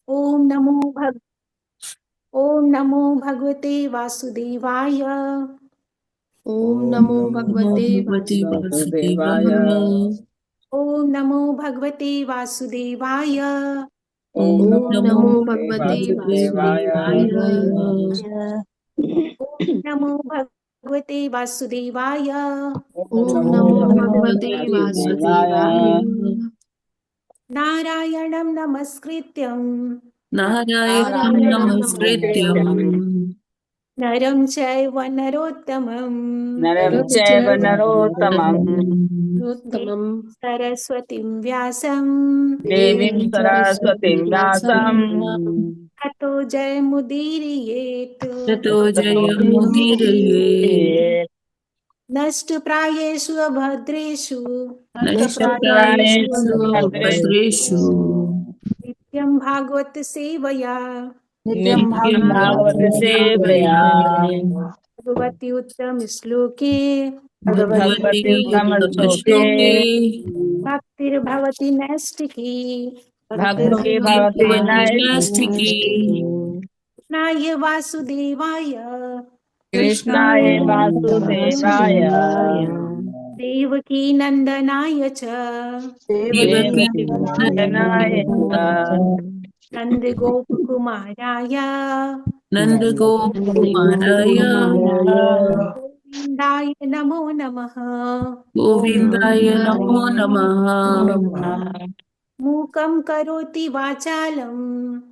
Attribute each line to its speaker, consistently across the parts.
Speaker 1: ओम नमो भग ओम नमो भगवते वासुदेवाय।
Speaker 2: ओम
Speaker 3: ओम
Speaker 2: नमो
Speaker 3: नमो
Speaker 2: भगवते
Speaker 3: भगवते
Speaker 2: वासुदेवाय।
Speaker 3: वासुदेवाय।
Speaker 1: ओम नमो भगवते वासुदेवाय।
Speaker 3: ओम
Speaker 2: ओम
Speaker 3: नमो
Speaker 2: नमो
Speaker 3: भगवते
Speaker 2: भगवते
Speaker 3: वासुदेवाय।
Speaker 2: वासुदेवाय।
Speaker 1: ओम नमो भगवते वासुदेवाय।
Speaker 2: ओम
Speaker 3: ओम
Speaker 2: नमो
Speaker 3: नमो
Speaker 2: भगवते
Speaker 3: भगवते
Speaker 2: वासुदेवाय।
Speaker 3: वासुदेवाय।
Speaker 1: नारायणं नमस्कृत्यं
Speaker 3: नारायणं
Speaker 2: नारायणं
Speaker 3: नमस्कृत्यम्
Speaker 2: नमस्कृत्यं
Speaker 1: नरं चैव नरोत्तमं
Speaker 4: नरं
Speaker 2: नरं
Speaker 4: चैव
Speaker 2: चैव
Speaker 4: नरोत्तमं
Speaker 2: नरोत्तमं
Speaker 1: देवीं सरस्वतीं व्यासं
Speaker 4: देवीं
Speaker 2: देवीं
Speaker 4: सरस्वतीं
Speaker 2: सरस्वतीं व्यासं
Speaker 4: व्यासं
Speaker 1: ततो जयमुदीरयेत्।
Speaker 3: ततो जयमुदीरये।
Speaker 4: जयमुदीरयेत्।
Speaker 1: नष्टप्रायेषु अभद्रेषु
Speaker 2: नष्टप्रायेषु
Speaker 3: नष्टप्रायेषु
Speaker 4: भद्रेषु
Speaker 3: भद्रेषु
Speaker 1: नित्यं भागवत सेवया
Speaker 2: नित्यं
Speaker 3: नित्यं
Speaker 4: नित्यं
Speaker 2: भागवत
Speaker 4: भागवत
Speaker 3: भागवतसेवया।
Speaker 4: सेवया
Speaker 1: भगवति उत्तम श्लोके
Speaker 3: भगवति
Speaker 4: भगवति उत्तमश्लोके
Speaker 3: उत्तमश्लोके
Speaker 1: भक्तिर्भवति नैष्टिकी
Speaker 4: भक्ति
Speaker 3: भक्ति
Speaker 4: भवति
Speaker 3: भवति नैष्ठिकी।
Speaker 4: नैष्ठिकी।
Speaker 1: कृष्णाय वासुदेवाय
Speaker 4: कृष्णाय
Speaker 2: कृष्णाय
Speaker 4: वासुदेवाय
Speaker 2: वासुदेवाय
Speaker 1: देवकी नन्दनाय च
Speaker 3: देवकी
Speaker 4: देवकी नन्दनाय च
Speaker 2: देवकीनन्दनाय
Speaker 1: नन्दगोपकुमाराय
Speaker 3: नन्दगोपकुमाराय
Speaker 1: गोविन्दाय नमो नमः।
Speaker 3: गोविन्दाय नमो नमः।
Speaker 1: मूकं करोति वाचालं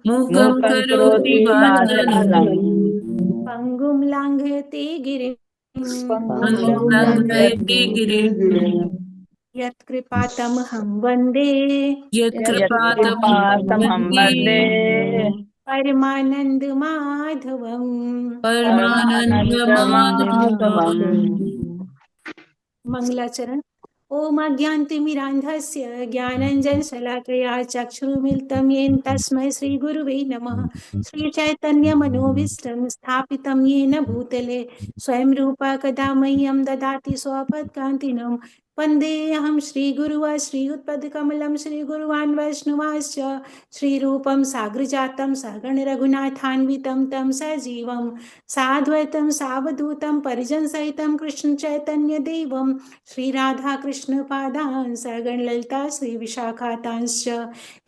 Speaker 3: मूकं
Speaker 4: मूकं
Speaker 3: करोति
Speaker 4: करोति
Speaker 3: वाचालं
Speaker 4: वाचालं
Speaker 1: पङ्गुं लाङ्घयते गिरिं
Speaker 3: पङ्गुं लङ्घयते गिरिम्।
Speaker 1: यत्कृपातमहं वन्दे
Speaker 3: यत्कृपातमहं
Speaker 4: यत्कृपातमहं
Speaker 3: वन्दे
Speaker 4: वन्दे
Speaker 1: परमानन्दमाधवम्।
Speaker 3: परमानन्दमाधवम्।
Speaker 4: परमानन्दमाधवम्।
Speaker 1: मङ्गलाचरण। ॐ अज्ञानतिमिरान्धस्य ज्ञानञ्जनशलाकया चक्षुरुमिलितं येन तस्मै श्रीगुरुवे नमः। श्रीचैतन्यमनोभीष्टं स्थापितं येन भूतले स्वयं रूपा कदा मह्यं ददाति स्वपदकान्तिनं वन्देऽहं श्रीगुरुः श्रीयुतपदकमलं श्रीगुरुवान् वैष्णवांश्च श्रीरूपं साग्रजातं सहगण रघुनाथान्वितं तं सजीवं साद्वैतं सावधूतं परिजनसहितं कृष्णचैतन्यदेवं श्रीराधाकृष्णपादान् सगण ललिता श्रीविशाखातांश्च।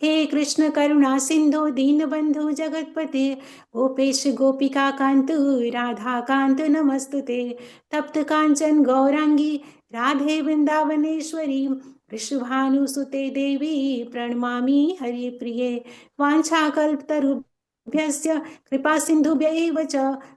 Speaker 1: हे कृष्ण करुणा सिन्धो दीनबन्धु जगत्पते गोपेश गोपिकान्त राधाकान्त नमस्तुते। तप्त काञ्चन गौराङ्गी राधे वृन्दावनेश्वरी वृषभानुसुते देवी प्रणमामि हरिप्रिये। वाञ्छाकल्पतरुभ्यश्च कृपा सिन्धुभ्य एव च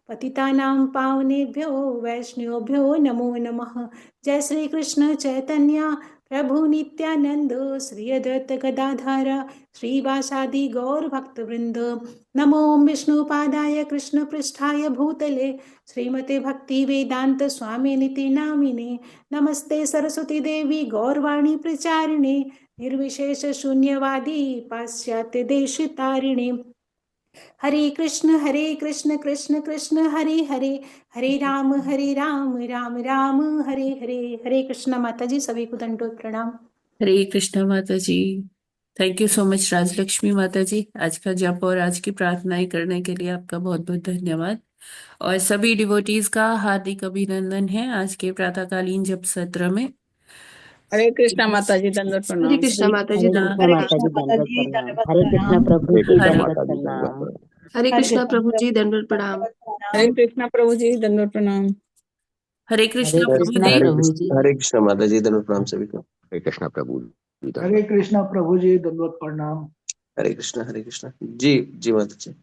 Speaker 1: पतितानां पावनेभ्यो वैष्णवेभ्यो नमो नमः। जय श्री कृष्ण चैतन्य प्रभु नित्यानंद श्री अद्वैत गदाधर श्रीवासादि गौर भक्तवृंद। नमो विष्णुपादाय कृष्ण पृष्ठाय भूतले श्रीमते भक्ति वेदांत स्वामी निति नामिने। नमस्ते सरस्वती देवी गौरवाणी प्रचारिणे निर्विशेष शून्यवादी पाश्चात्य देश तारिणे। हरे कृष्ण कृष्ण कृष्ण हरे हरे हरे राम राम राम हरे हरे। हरे कृष्ण माता जी, सभी को दंडोत प्रणाम।
Speaker 3: हरे कृष्णा माता जी। Thank you so much Rajalakshmi माता जी, आज का जप और आज की प्रार्थनाएं करने के लिए आपका बहुत बहुत धन्यवाद। और सभी डिवोटीज का हार्दिक अभिनंदन है आज के प्रातःकालीन जप सत्र में।
Speaker 4: हरे कृष्णा माता जी, दंडवत
Speaker 2: हरे
Speaker 4: प्रणाम।
Speaker 2: कृष्णा
Speaker 3: हरे
Speaker 2: माता जी
Speaker 5: हरे
Speaker 3: कृष्णा।
Speaker 5: कृष्णा
Speaker 2: दंडवत
Speaker 5: माता जी
Speaker 2: प्रणाम।
Speaker 5: दंडवत प्रणाम। हरे कृष्णा प्रभु
Speaker 6: हरे
Speaker 5: जी
Speaker 6: कृष्णा
Speaker 3: हरे
Speaker 5: दंडवत
Speaker 6: माता दी दंडवत
Speaker 5: प्रणाम।
Speaker 6: प्रणाम।
Speaker 2: हरे कृष्णा प्रभु जी दंडवत प्रणाम।
Speaker 4: हरे कृष्णा प्रभु जी, दंडवत प्रणाम।
Speaker 3: हरे
Speaker 5: हरे
Speaker 3: कृष्णा
Speaker 5: कृष्णा
Speaker 3: प्रभुदेव।
Speaker 5: प्रभु जी।
Speaker 6: हरे कृष्णा माता जी दंडवत प्रणाम सभी को।
Speaker 7: हरे कृष्णा प्रभु जी
Speaker 8: हरे
Speaker 7: धन्यवाद।
Speaker 8: कृष्णा प्रभु जी दंडवत प्रणाम।
Speaker 6: हरे कृष्णा जी। जी माता जी।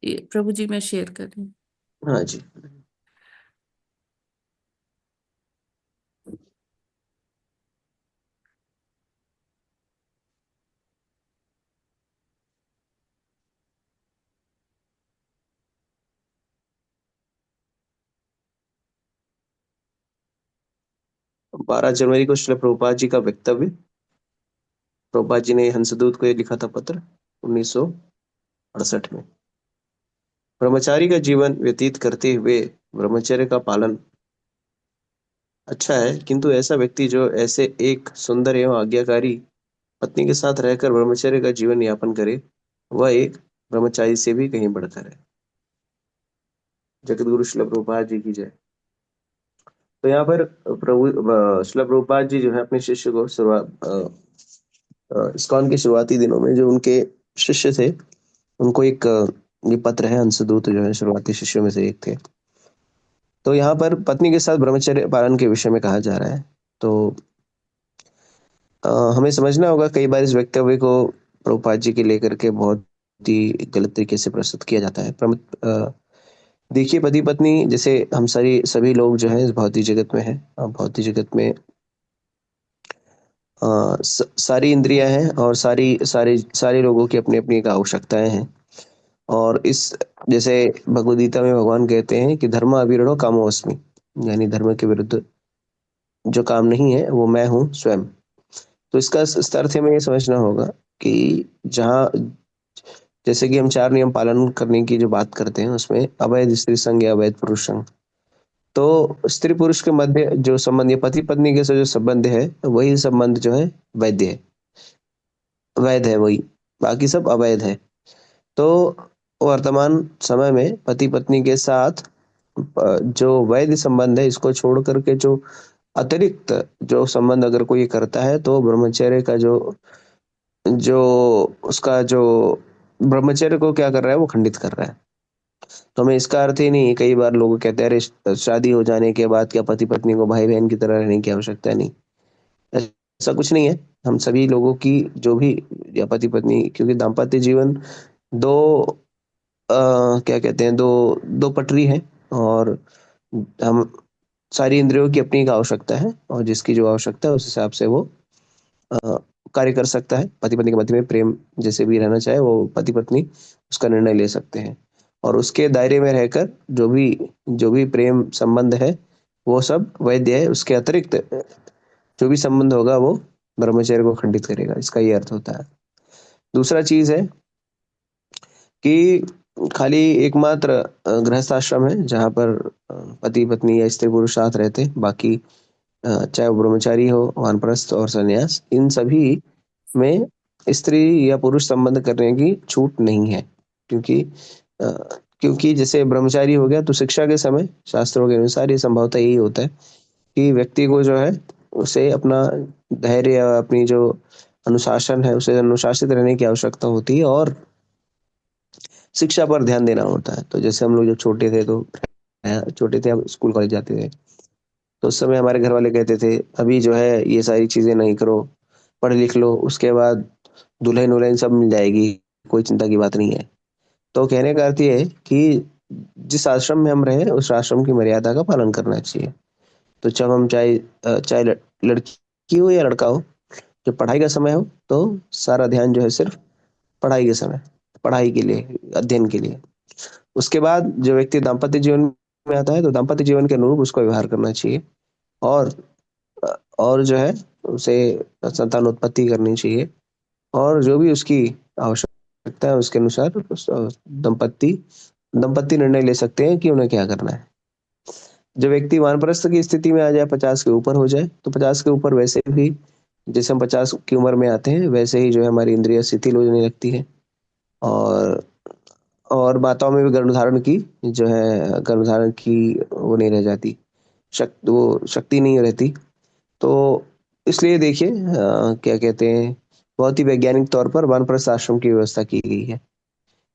Speaker 3: ये प्रभु जी मैं शेयर कर रही हूँ।
Speaker 6: हाँ जी। 12 जनवरी को श्रील प्रभुपाद जी का वक्तव्य। प्रभुपाद जी ने हंसदूत को ये लिखा था पत्र 1968 में। ब्रह्मचारी का जीवन व्यतीत करते हुए ब्रह्मचर्य का पालन अच्छा है, किंतु ऐसा व्यक्ति जो ऐसे एक सुंदर एवं आज्ञाकारी पत्नी के साथ रहकर ब्रह्मचर्य का जीवन यापन करे, वह एक ब्रह्मचारी से भी कहीं बढ़कर है। जगतगुरु श्रील प्रभुपाद जी की जय। तो यहाँ पर श्रील प्रभुपाद जी जो है अपने शिष्य को इस्कॉन के शुरुआती दिनों में जो उनके शिष्य थे उनको एक ये पत्र है, अंशदूत जो है शुरुआती शिष्यों में से एक थे। तो यहाँ पर पत्नी के साथ ब्रह्मचर्य पालन के विषय में कहा जा रहा है। तो हमें समझना होगा, कई बार इस वक्तव्य को प्रभुपाद जी के लेकर के बहुत ही गलत तरीके से प्रस्तुत किया जाता है। देखिए, पति पत्नी जैसे हम सभी लोग जो है इस भौतिक जगत में है। भौतिक जगत में सारी इंद्रियां हैं और सारे लोगों की अपनी अपनी एक आवश्यकताएं हैं। और इस जैसे भगवद गीता में भगवान कहते हैं कि धर्म अविरूढ़ो कामोऽस्मि, यानी धर्म के विरुद्ध जो काम नहीं है वो मैं हूँ स्वयं। तो इसका इस अर्थ हमें ये समझना होगा कि जहाँ जैसे कि हम 4 नियम पालन करने की जो बात करते हैं उसमें अवैध स्त्री संग या अवैध पुरुष संग, तो स्त्री पुरुष के मध्य जो संबंध, पति पत्नी के साथ जो संबंध है वही संबंध जो है वैध है, वैध है वही, बाकी सब अवैध है। तो वर्तमान समय में पति पत्नी के साथ जो वैध संबंध है इसको छोड़ करके जो अतिरिक्त जो संबंध अगर कोई करता है तो ब्रह्मचर्य का जो उसका जो ब्रह्मचर्य को क्या कर रहा है वो खंडित कर रहा है। तो हमें इसका अर्थ ही नहीं, कई बार लोग कहते हैं अरे शादी हो जाने के बाद क्या पति पत्नी को भाई बहन की तरह रहने की आवश्यकता नहीं। ऐसा कुछ नहीं है। हम सभी लोगों की जो भी या पति पत्नी, क्योंकि दाम्पत्य जीवन क्या कहते हैं, दो पटरी है और हम सारी इंद्रियों की अपनी एक आवश्यकता है और जिसकी जो आवश्यकता है उस हिसाब से वो कार्य कर सकता है। पति पत्नी के मध्य में प्रेम जैसे भी रहना चाहे वो पति पत्नी उसका निर्णय ले सकते हैं और उसके दायरे में रहकर जो भी प्रेम संबंध है वो सब वैध है। उसके अतिरिक्त जो भी संबंध होगा वो ब्रह्मचर्य को खंडित करेगा, इसका ये अर्थ होता है। दूसरा चीज है कि खाली एकमात्र गृहस्थ आश्रम है जहाँ पर पति पत्नी या स्त्री पुरुष साथ रहते, बाकी चाहे वो ब्रह्मचारी हो, वानप्रस्थ और संन्यास, इन सभी में स्त्री या पुरुष संबंध करने की छूट नहीं है। क्योंकि जैसे ब्रह्मचारी हो गया तो शिक्षा के समय शास्त्रों के अनुसार ये संभवतः यही होता है कि व्यक्ति को जो है उसे अपना धैर्य या अपनी जो अनुशासन है उसे अनुशासित रहने की आवश्यकता होती है और शिक्षा पर ध्यान देना होता है। तो जैसे हम लोग जब छोटे थे, हम स्कूल कॉलेज जाते थे तो उस समय हमारे घर वाले कहते थे अभी जो है ये सारी चीजें नहीं करो, पढ़ लिख लो, उसके बाद दुल्हन उल्हन सब मिल जाएगी, कोई चिंता की बात नहीं है। तो कहने का अर्थ ये है कि जिस आश्रम में हम रहे उस आश्रम की मर्यादा का पालन करना चाहिए। तो जब हम चाहे लड़की हो या लड़का हो, जब पढ़ाई का समय हो तो सारा ध्यान जो है सिर्फ पढ़ाई के लिए, अध्ययन के लिए। उसके बाद जो व्यक्ति दाम्पत्य जीवन में आता है तो दाम्पत्य जीवन के अनुरूप उसको व्यवहार करना चाहिए और जो है उसे संतान उत्पत्ति करनी चाहिए और जो भी उसकी आवश्यकता है उसके अनुसार दंपत्ति निर्णय ले सकते हैं कि उन्हें क्या करना है। जो व्यक्ति वानप्रस्थ की स्थिति में आ जाए, 50 के ऊपर हो जाए, तो 50 के ऊपर वैसे भी जैसे हम 50 की उम्र में आते हैं वैसे ही जो है हमारी इंद्रियां शिथिल हो जाने लगती है और माताओं में भी गर्भधारण की वो नहीं रह जाती, वो शक्ति नहीं रहती। तो इसलिए देखिए क्या कहते हैं, बहुत ही वैज्ञानिक तौर पर वानप्रस्थ आश्रम की व्यवस्था की गई है,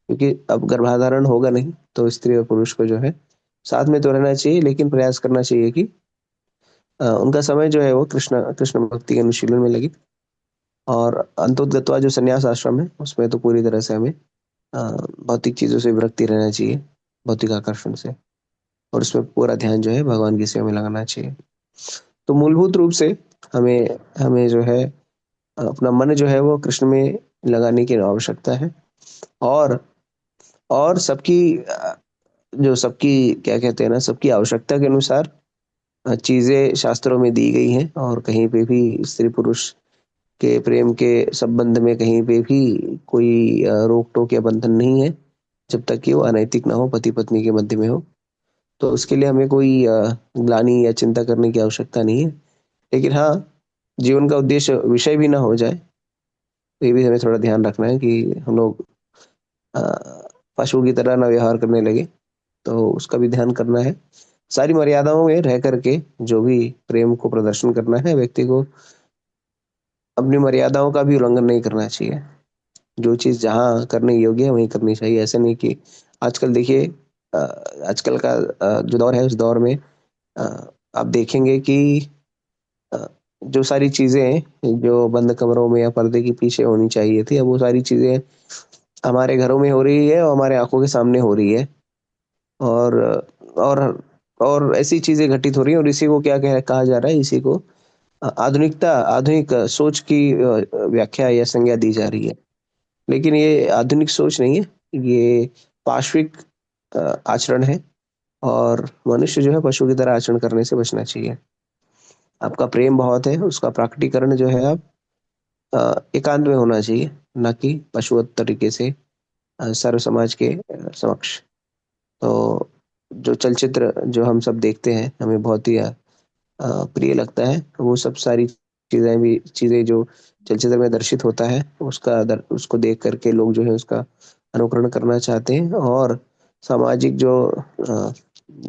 Speaker 6: क्योंकि अब गर्भाधारण होगा नहीं तो स्त्री और पुरुष को जो है साथ में तो रहना चाहिए, लेकिन प्रयास करना चाहिए कि उनका समय जो है वो कृष्ण भक्ति के अनुशीलन में लगे। और अंतोदगत्वा जो संन्यास आश्रम है उसमें तो पूरी तरह से हमें भौतिक चीजों से विरक्ति रहना चाहिए, भौतिक आकर्षण से, और उसमें पूरा ध्यान जो है भगवान की सेवा में लगाना चाहिए। तो मूलभूत रूप से हमें जो है अपना मन जो है वो कृष्ण में लगाने की आवश्यकता है और सबकी क्या कहते हैं ना, सबकी आवश्यकता के अनुसार चीजें शास्त्रों में दी गई हैं और कहीं पे भी स्त्री पुरुष के प्रेम के संबंध में कहीं पे भी कोई रोक टोक या बंधन नहीं है, जब तक कि वो अनैतिक ना हो, पति पत्नी के मध्य में हो। तो उसके लिए हमें कोई ग्लानि या चिंता करने की आवश्यकता नहीं है। लेकिन हाँ, जीवन का उद्देश्य विषय भी ना हो जाए, तो ये भी हमें थोड़ा ध्यान रखना है कि हम लोग पशु की तरह ना व्यवहार करने लगे, तो उसका भी ध्यान करना है। सारी मर्यादाओं में रह करके जो भी प्रेम को प्रदर्शन करना है, व्यक्ति को अपनी मर्यादाओं का भी उल्लंघन नहीं करना चाहिए। जो चीज़ जहाँ करने योग्य है वहीं करनी चाहिए। ऐसे नहीं कि आजकल देखिए आजकल का जो दौर है उस दौर में अ, आप देखेंगे कि अ, जो सारी चीज़ें हैं, जो बंद कमरों में या पर्दे के पीछे होनी चाहिए थी, अब वो सारी चीज़ें हमारे घरों में हो रही है और हमारे आँखों के सामने हो रही है। और और और ऐसी चीज़ें घटित हो रही हैं और इसी को क्या कहा जा रहा है, इसी को आधुनिक सोच की व्याख्या या संज्ञा दी जा रही है। लेकिन ये आधुनिक सोच नहीं है, ये पाश्विक आचरण है और मनुष्य जो है पशु की तरह आचरण करने से बचना चाहिए। आपका प्रेम बहुत है, उसका प्रकटीकरण जो है आप एकांत में होना चाहिए, ना कि पशुवत तरीके से सर्व समाज के समक्ष। तो जो चलचित्र जो हम सब देखते हैं, हमें बहुत ही प्रिय लगता है। वो सब सारी चीज़ें जो चलचित्र में दर्शित होता है, उसको देख कर के लोग जो है उसका अनुकरण करना चाहते हैं और सामाजिक जो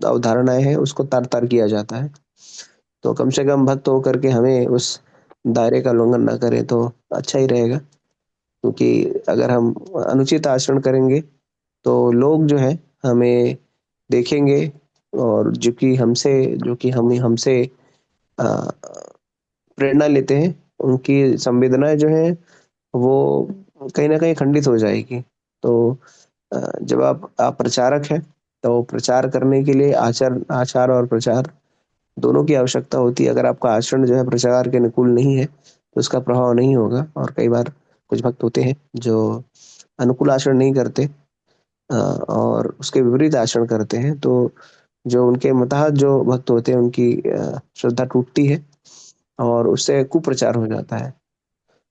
Speaker 6: अवधारणाएँ हैं, उसको तार-तार किया जाता है। तो कम से कम भक्त होकर के हमें उस दायरे का उल्लंघन ना करें तो अच्छा ही रहेगा। क्योंकि अगर हम अनुचित आचरण करेंगे, तो लोग जो हैं हमें देखेंगे और जो कि हम हमसे अ, प्रेरणा लेते हैं, उनकी संवेदनाएँ जो हैं वो कहीं न कहीं खंडित हो जाएगी। तो जब आप प्रचारक हैं, तो प्रचार करने के लिए आचार और प्रचार दोनों की आवश्यकता होती है। अगर आपका आचरण जो है प्रचार के अनुकूल नहीं है, तो उसका प्रभाव नहीं होगा और कई बार कुछ भक्त होते हैं जो अनुकूल आचरण नहीं करते और उसके विपरीत आचरण करते हैं, तो जो उनके मतहत जो भक्त होते हैं उनकी श्रद्धा टूटती है और उससे कुप्रचार हो जाता है।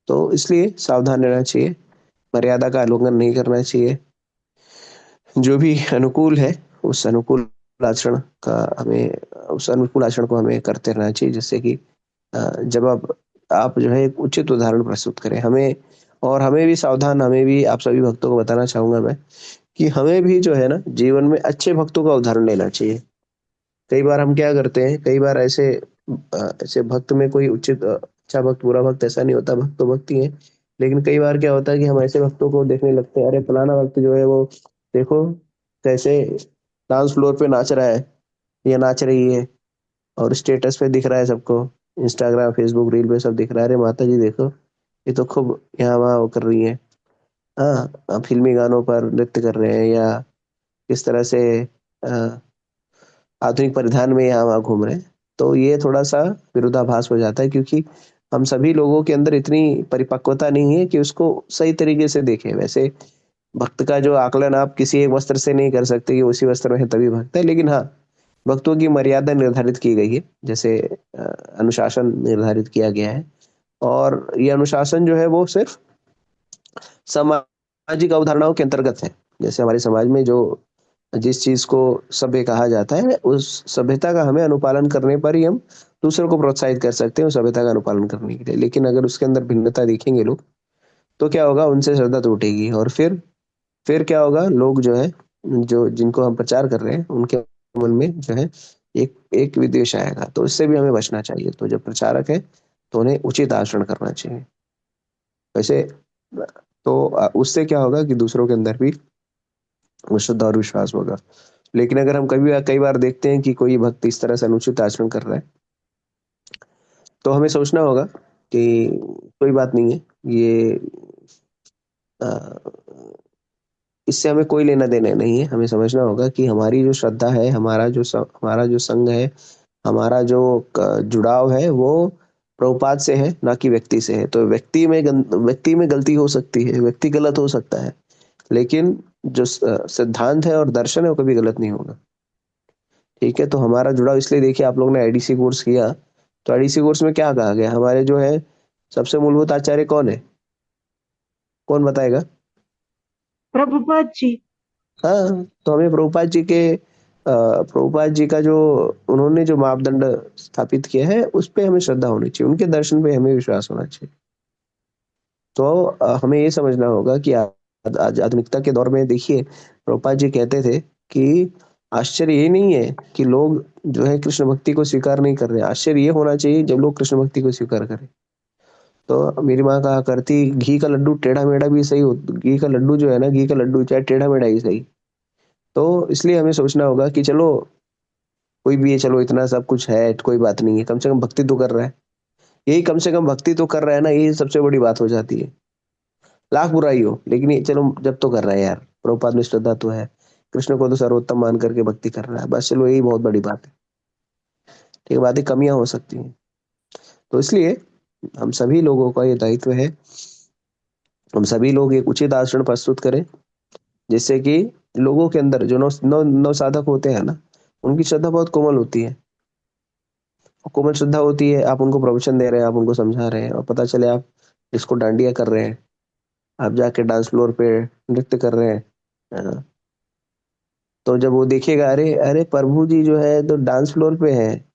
Speaker 6: तो इसलिए सावधान रहना चाहिए, मर्यादा का उल्लंघन नहीं करना चाहिए। जो भी अनुकूल है, उस अनुकूल उस अनुकूल आचरण को हमें करते रहना चाहिए, जिससे कि जब आप जो है एक उचित उदाहरण प्रस्तुत करें। हमें भी आप सभी भक्तों को बताना चाहूँगा मैं कि हमें भी जो है ना जीवन में अच्छे भक्तों का उदाहरण लेना चाहिए। कई बार हम क्या करते हैं, कई बार ऐसे भक्त में कोई अच्छा भक्त, बुरा भक्त ऐसा नहीं होता, भक्त तो भक्त ही है। लेकिन कई बार क्या होता है कि हम ऐसे भक्तों को देखने लगते हैं, अरे फलाना भक्त जो है वो देखो कैसे डांस फ्लोर पे नाच रहा है या नाच रही है और स्टेटस पे दिख रहा है सबको, इंस्टाग्राम, फेसबुक रील पे सब दिख रहा है, अरे माता जी देखो, ये तो खूब यहाँ-वहाँ वो कर रही हैं। हाँ, फ़िल्मी गानों पर नृत्य कर रहे हैं या किस तरह से अ आधुनिक परिधान में यहाँ-वहाँ घूम रहे हैं। तो ये थोड़ा-सा विरोधाभास हो जाता है क्योंकि हम सभी लोगों के अंदर इतनी परिपक्वता नहीं है कि उसको सही तरीके से देखें। वैसे भक्त का जो आकलन आप किसी एक वस्त्र से नहीं कर सकते कि उसी वस्त्र में है तभी भक्त है। लेकिन हाँ, भक्तों की मर्यादा निर्धारित की गई है। जैसे अनुशासन निर्धारित किया गया है और ये अनुशासन जो है वो सिर्फ़ सामाजिक अवधारणाओं के अंतर्गत है। जैसे हमारे समाज में जो जिस चीज़ को सभ्य कहा जाता है, उस सभ्यता का हमें अनुपालन करने पर ही हम दूसरों को प्रोत्साहित कर सकते हैं उस सभ्यता का अनुपालन करने के लिए। लेकिन अगर उसके अंदर भिन्नता देखेंगे लोग, तो क्या होगा, उनसे श्रद्धा टूटेगी और फिर क्या होगा, लोग जो है, जो जिनको हम प्रचार कर रहे हैं, उनके मन में जो है एक एक विद्वेष आएगा। तो इससे भी हमें बचना चाहिए। तो जो प्रचारक हैं, तो उन्हें उचित आचरण करना चाहिए। वैसे तो उससे क्या होगा कि दूसरों के अंदर भी वो श्रद्धा और विश्वास होगा। लेकिन अगर हम कई बार देखते हैं कि कोई भक्त इस तरह से अनुचित आचरण कर रहा है, तो हमें सोचना होगा कि कोई बात नहीं है, ये अ, इससे हमें कोई लेना-देना नहीं है। हमें समझना होगा कि हमारी जो श्रद्धा है, हमारा जो संग है, हमारा जो जुड़ाव है, वो प्रभुपाद से है, ना कि व्यक्ति से है। तो व्यक्ति में गलती हो सकती है, व्यक्ति गलत हो सकता है, लेकिन जो सिद्धांत है और दर्शन है, वो कभी गलत नहीं होगा। ठीक है? तो हमारा जुड़ाव इसलिए देखिए, आप लोगों ने आईडीसी कोर्स किया, तो आईडीसी कोर्स में क्या कहा गया? हमारे जो है सबसे मूलभूत आचार्य कौन है? कौन बताएगा?
Speaker 1: प्रभुपाद जी।
Speaker 6: हाँ, तो हमें प्रभुपाद जी का जो उन्होंने जो मापदंड स्थापित किया है, उस पे हमें श्रद्धा होनी चाहिए, उनके दर्शन पे हमें विश्वास होना चाहिए। तो हमें ये समझना होगा कि आज आधुनिकता के दौर में देखिए, प्रभुपाद जी कहते थे कि आश्चर्य ये नहीं है कि लोग जो है कृष्ण भक्ति को स्वीकार नहीं कर रहे, आश्चर्य ये होना चाहिए जब लोग कृष्ण भक्ति को स्वीकार करें। तो मेरी माँ कहा करती, घी का लड्डू टेढ़ा मेढ़ा भी सही हो, घी का लड्डू जो है ना, घी का लड्डू चाहे टेढ़ा मेढ़ा ही सही। तो इसलिए हमें सोचना होगा कि चलो कोई भी है, चलो इतना सब कुछ है, कोई बात नहीं है, कम से कम भक्ति तो कर रहा है। यही कम से कम भक्ति तो कर रहा है ना, यही सबसे बड़ी बात हो जाती है। लाख बुराई हो, लेकिन ये चलो जब तो कर रहा है यार, प्रभुपाद में श्रद्धा तो है, कृष्ण को तो सर्वोत्तम मान करके भक्ति कर रहा है, बस चलो यही बहुत बड़ी बात है। ठीक है, बातें कमियां हो सकती हैं। तो इसलिए हम सभी लोगों का ये दायित्व है, हम सभी लोग एक उचित आचरण प्रस्तुत करें, जिससे कि लोगों के अंदर जो नव साधक होते हैं ना, उनकी श्रद्धा बहुत कोमल होती है। कोमल श्रद्धा होती है, आप उनको प्रवचन दे रहे हैं, आप उनको समझा रहे हैं, और पता चले आप जिसको डांडिया कर रहे हैं, आप जाके डांस फ्लोर पे नृत्य कर रहे हैं, है ना? तो जब वो देखेगा, अरे अरे प्रभु जी जो है तो डांस फ्लोर पे है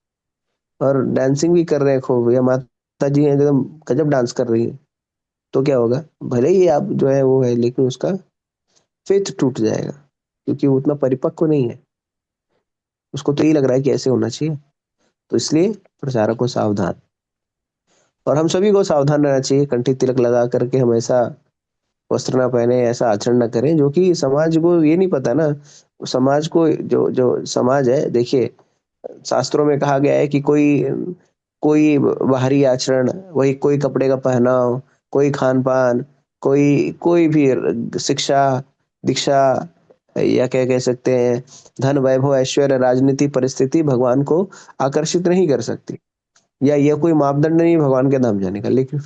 Speaker 6: और डांसिंग भी कर रहे हैं खूब, या माता जी हैं एकदम गजब डांस कर रही है, तो क्या होगा? भले ही आप जो है वो है, लेकिन उसका फेथ टूट जाएगा, क्योंकि वो उतना परिपक्व नहीं है। उसको तो यही लग रहा है कि ऐसे होना चाहिए। तो इसलिए प्रचारक को सावधान, और हम सभी को सावधान रहना चाहिए। कंठी तिलक लगा करके हम ऐसा वस्त्र ना पहने, ऐसा आचरण ना करें जो कि समाज को ये नहीं पता ना, समाज को जो जो समाज है, देखिए शास्त्रों में कहा गया है कि कोई कोई बाहरी आचरण, वही कोई कपड़े का पहनाव, कोई खान पान, कोई कोई भी शिक्षा दीक्षा, या क्या कह सकते हैं, धन वैभव ऐश्वर्य राजनीति परिस्थिति भगवान को आकर्षित नहीं कर सकती, या यह कोई मापदंड नहीं भगवान के धाम जाने का। लेकिन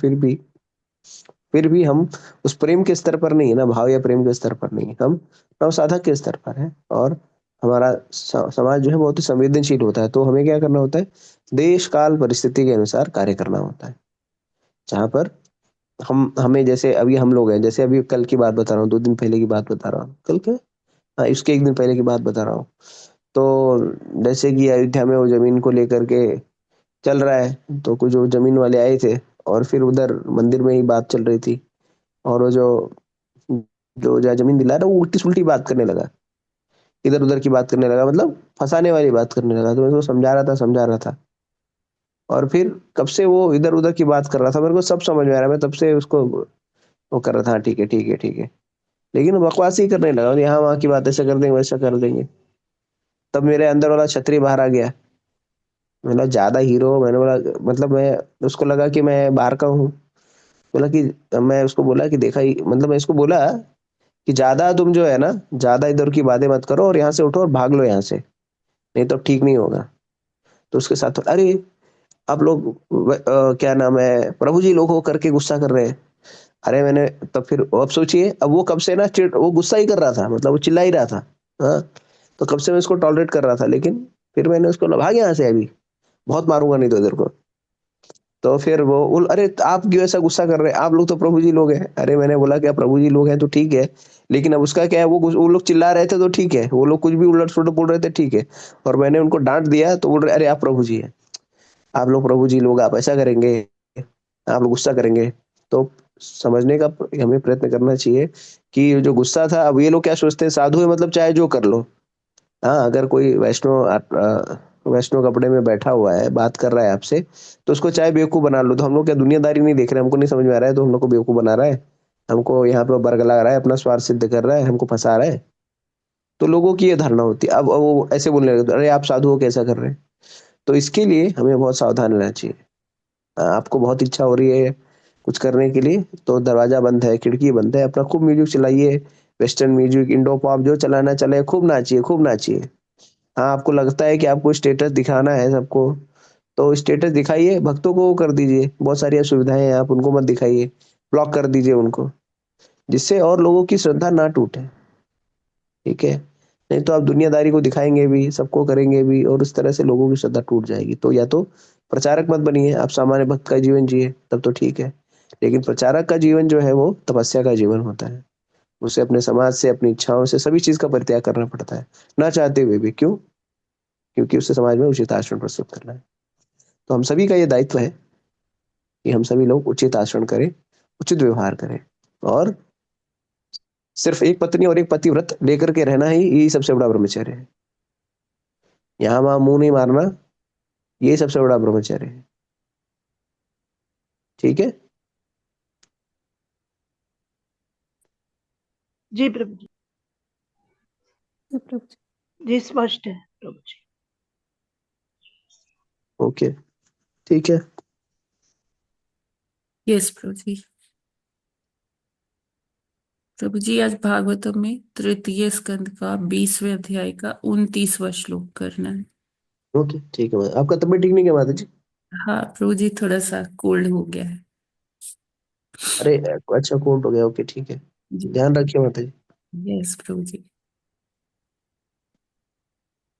Speaker 6: फिर भी हम उस प्रेम के स्तर पर नहीं है ना, भाव या प्रेम के स्तर पर नहीं है, हम नवसाधक के स्तर पर है। और हमारा समाज जो है बहुत ही संवेदनशील होता है। तो हमें क्या करना होता है, देश काल परिस्थिति के अनुसार कार्य करना होता है। जहाँ पर हमें, जैसे अभी हम लोग हैं, जैसे अभी कल की बात बता रहा हूँ, 2 दिन पहले की बात बता रहा हूँ, कल के, हाँ इसके 1 दिन पहले की बात बता रहा हूँ। तो जैसे कि अयोध्या में वो जमीन को लेकर के चल रहा है, तो कुछ जो जमीन वाले आए थे, और फिर उधर मंदिर में ही बात चल रही थी, और वो जो जो जहाँ जमीन दिला रहा है वो उल्टी सुल्टी बात करने लगा, इधर उधर की बात करने लगा, मतलब फंसाने वाली बात करने लगा। तो मैं उसको समझा रहा था, और फिर कब से वो इधर उधर की बात कर रहा था, मेरे को सब समझ में आ रहा है, मैं तब से उसको वो कर रहा था, हाँ, ठीक है ठीक है ठीक है, लेकिन वो बकवास ही करने लगा, यहाँ वहाँ की बात ऐसा कर देंगे वैसा कर देंगे। तब मेरे अंदर वाला क्षत्रिय बाहर आ गया। मैंने बोला ज्यादा हीरो, मैंने बोला, मतलब मैं, उसको लगा कि मैं बाहर का हूँ। बोला कि, मैं उसको बोला कि देखा ही, मतलब मैं इसको बोला कि ज्यादा तुम जो है ना, ज्यादा इधर की बातें मत करो, और यहाँ से उठो और भाग लो यहाँ से, नहीं तो ठीक नहीं होगा। तो उसके साथ, अरे आप लोग क्या नाम है, प्रभु जी लोग हो करके गुस्सा कर रहे हैं। अरे मैंने, तब फिर अब सोचिए, अब वो कब से ना वो गुस्सा ही कर रहा था, मतलब वो चिल्ला ही रहा था। हाँ, तो कब से मैं उसको टॉलरेट कर रहा था, लेकिन फिर मैंने उसको भाग यहाँ से, अभी बहुत मारूंगा नहीं तो इधर को। तो फिर वो अरे आप क्यों ऐसा गुस्सा कर रहे हैं, आप लोग तो प्रभु जी लोग हैं। अरे मैंने बोला क्या प्रभु जी लोग हैं तो ठीक है, लेकिन अब उसका क्या है, वो लोग चिल्ला रहे थे तो ठीक है, वो लोग कुछ भी उलट सुलट बोल रहे थे ठीक है, और मैंने उनको डांट दिया तो बोल रहे अरे आप प्रभु जी हैं, आप लोग प्रभु जी लोग, आप ऐसा करेंगे, आप लोग गुस्सा करेंगे। तो समझने का हमें प्रयत्न करना चाहिए कि जो गुस्सा था, अब ये लोग क्या सोचते हैं, साधु है मतलब चाहे जो कर लो। हाँ, अगर कोई वैष्णव कपड़े में बैठा हुआ है, बात कर रहा है आपसे, तो उसको चाहे बेवकूफ बना लो। तो हम लोग क्या दुनियादारी नहीं देख रहे, हमको नहीं समझ में आ रहा है, तो हम लोग को बेवकूफ बना रहा है, हमको यहाँ पे बरगला रहा है, अपना स्वार्थ सिद्ध कर रहा है, हमको फंसा रहा है। तो लोगों की ये धारणा होती है। अब वो ऐसे बोलने लगे, अरे आप साधु हो कैसा कर रहे हैं। तो इसके लिए हमें बहुत सावधान रहना चाहिए। आपको बहुत इच्छा हो रही है कुछ करने के लिए, तो दरवाजा बंद है, खिड़की बंद है, अपना खूब म्यूजिक चलाइए, वेस्टर्न म्यूजिक, इंडो पॉप, जो चलाना चले, खूब नाचिए खूब नाचिए। हाँ, आपको लगता है कि आपको स्टेटस दिखाना है सबको, तो स्टेटस दिखाइए, भक्तों को वो कर दीजिए, बहुत सारी सुविधाएं हैं, आप उनको मत दिखाइए, ब्लॉक कर दीजिए उनको, जिससे और लोगों की श्रद्धा ना टूटे। ठीक है, नहीं तो आप दुनियादारी को दिखाएंगे भी, सबको करेंगे भी, और उस तरह से लोगों की श्रद्धा टूट जाएगी। तो या तो प्रचारक मत बनिए, आप सामान्य भक्त का जीवन जिए, तब तो ठीक है। लेकिन प्रचारक का जीवन जो है वो तपस्या का जीवन होता है। उसे अपने समाज से, अपनी इच्छाओं से, सभी चीज का परित्याग करना पड़ता है, ना चाहते हुए भी। क्यों? क्योंकि उसे समाज में उचित आचरण प्रस्तुत करना है। तो हम सभी का ये दायित्व है कि हम सभी लोग उचित आचरण करें, उचित व्यवहार करें, और सिर्फ एक पत्नी और एक पतिव्रत लेकर के रहना ही यही सबसे बड़ा ब्रह्मचर्य है। यहाँ वहां मुंह नहीं मारना, यही सबसे बड़ा ब्रह्मचर्य है। ठीक है।
Speaker 7: जी प्रभु जी।
Speaker 1: प्रभु जी।
Speaker 7: जी स्पष्ट है प्रभु जी।
Speaker 6: ओके, ठीक है।
Speaker 3: यस प्रभु जी। प्रभु जी आज भागवतम में तृतीय स्कंद का 20वें अध्याय का 29वां श्लोक करना है।
Speaker 6: ओके, ठीक है। आपका तबीयत ठीक नहीं है माता जी?
Speaker 3: हाँ प्रभु जी, थोड़ा सा कोल्ड हो गया है।
Speaker 6: अरे अच्छा, कोल्ड हो गया। ओके, ठीक है।
Speaker 3: जी
Speaker 6: ध्यान रखिए माता जी।
Speaker 3: यस प्रभु जी।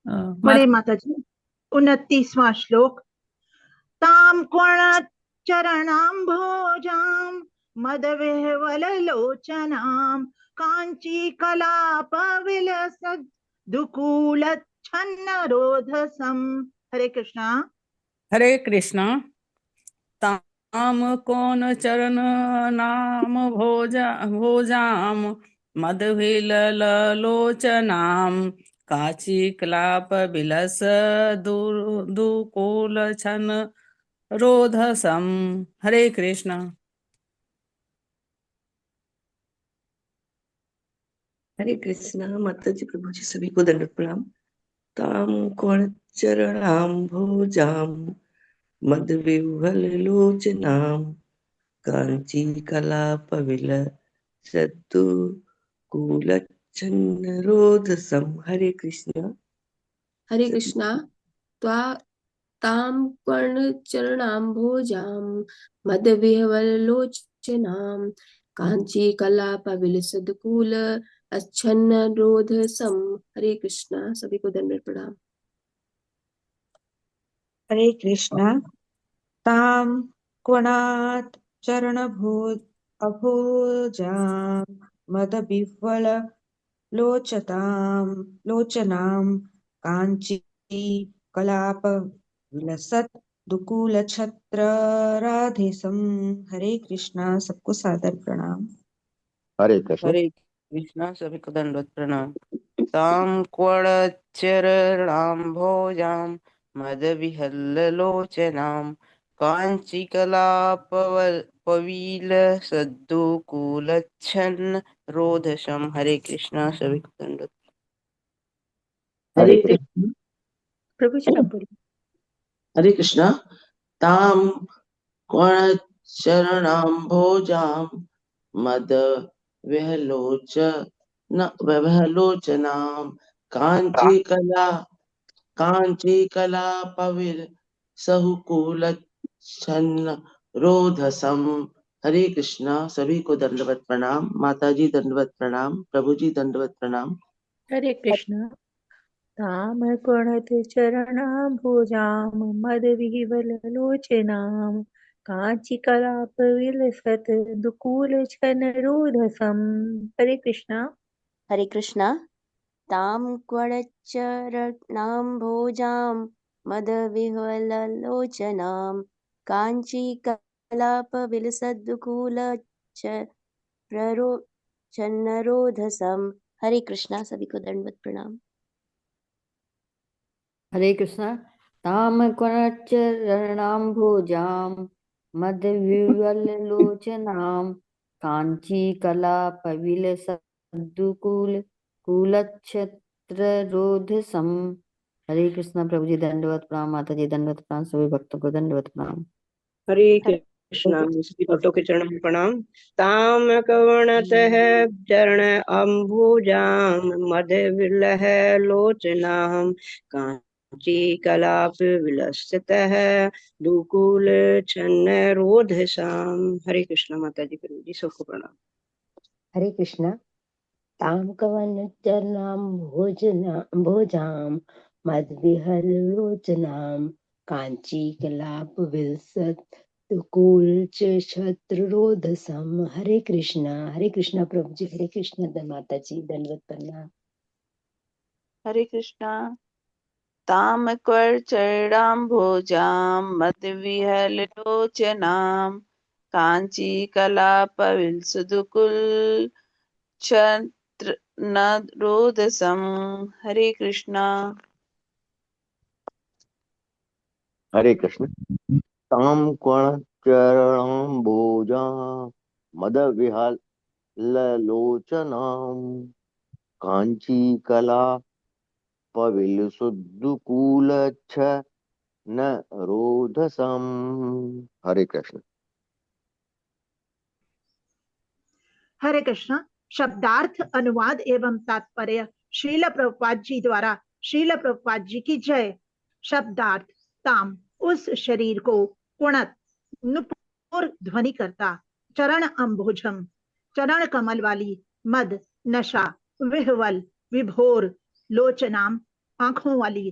Speaker 7: बड़े माता जी 29वां श्लोक। ताम कोण चरणाम्भोजाम मदविह्वललोचनाम कांची कलाप विलसद दुकूल छन्न रोधसम। हरे कृष्णा।
Speaker 4: हरे कृष्णा। ताम कौन चरण नाम भोजाम मदभिललोचनाम काची कलाप बिलस दुकूल छन रोधसम। हरे कृष्णा।
Speaker 2: हरे कृष्णा। माता जी प्रभु जी सभी को दंडवत प्रणाम। ताम कौण चरणाम्भोजाम मदविह्वल लोचनाम कांची कलापविल सद्दु कूलच्छन्न रोधसम। हरे कृष्णा।
Speaker 9: हरे कृष्णा। त्वा ताम कर्ण चरणाम्भोजाम मदविह्वलोचनाम कांची कलापविलसद्कुल अच्छन्न रोधसम। हरे कृष्णा। सभी को दंडवत प्रणाम।
Speaker 10: हरे कृष्णा। ताम क्वणात् अभोजाम मदविह्वल लोचनाम कांची कलाप विलसत दुकूल छत्र राधेसम। हरे कृष्णा। सबको सादर प्रणाम।
Speaker 11: हरे कृष्ण।
Speaker 12: हरे कृष्णा। सभी को दंडवत प्रणाम। ताम क्वणचरणाम्भोजाम मदविह्वललोचनाम कांचीकलापविल सद्दुकूलच्छन्न रोधसम। हरे कृष्णा। सभी को दंडवत।
Speaker 10: हरे
Speaker 11: हरे कृष्ण।
Speaker 10: कृष्ण। प्रभु जी आप बोलिए।
Speaker 11: हरे कृष्णा। ताम क्वणचरणाम्भोजाम मद विह्वलोचनाम कांची कलापविल सहुकुलच्छन्न रोधसम। हरे कृष्णा। सभी को दंडवत प्रणाम। माता जी दंडवत प्रणाम। प्रभु जी दंडवत प्रणाम।
Speaker 10: हरे कृष्णा। ताम गुणत चरणाम्भोजाम मदविह्वललोचनाम कांची कलाप विलसत दुकूल छन रोधसम। हरे कृष्णा।
Speaker 13: हरे कृष्णा। तां क्वणच्चरणाम्भोजां मदविह्वललोचनां काञ्चीकलापविलसद्कुलच्छन्नरोधसम्। हरे कृष्णा। सभी को दंडवत प्रणाम।
Speaker 5: हरे कृष्णा। ताम चरणाम्भोजाम मदविह्वललोचनाम कांची कलापविलसद्दुकूल कूलच्छत्र रोधसम। हरे कृष्णा। प्रभु जी दंडवत प्रणाम। माता जी दंडवत प्रणाम। सभी भक्तों को दंडवत प्रणाम।
Speaker 12: हरे कृष्णा। सभी भक्तों के चरणों में प्रणाम। ताम कवणतः चरण अम्बुजाम मदविलह लोचनाम कांची कलाप विलसितः दुकूल छन्न रोधसाम। हरे कृष्णा। माता जी प्रभु जी सबको प्रणाम।
Speaker 5: हरे कृष्णा। ताम कवन चरणाम भोजाम मदविह्वलोचनाम कांची कलाप विलसत दुकूल छत्र रोधसम। हरे कृष्णा। हरे कृष्णा। प्रभु जी हरे कृष्णा। माता जी दंडवत प्रणाम।
Speaker 14: हरे कृष्णा। ताम क्वचरणाम्भोजां मदविह्वललोचनां कांची कलापविलसद्कुल छत्र न रोधसम। हरे कृष्णा।
Speaker 15: हरे कृष्ण। ताम क्वण चरणम्बोजा मद विहललोचनाम कांची कला पविलसुद्दुकूलच्छ न रोधसम। हरे कृष्ण।
Speaker 7: हरे कृष्ण। शब्दार्थ, अनुवाद एवं तात्पर्य श्रील प्रभुपाद जी द्वारा। श्रील प्रभुपाद जी की जय। शब्दार्थ, ताम उस शरीर को, पुणत नुपुर ध्वनि करता, चरण अंबुजम चरण कमल वाली, मद नशा, विह्वल विभोर, लोचनाम आंखों वाली,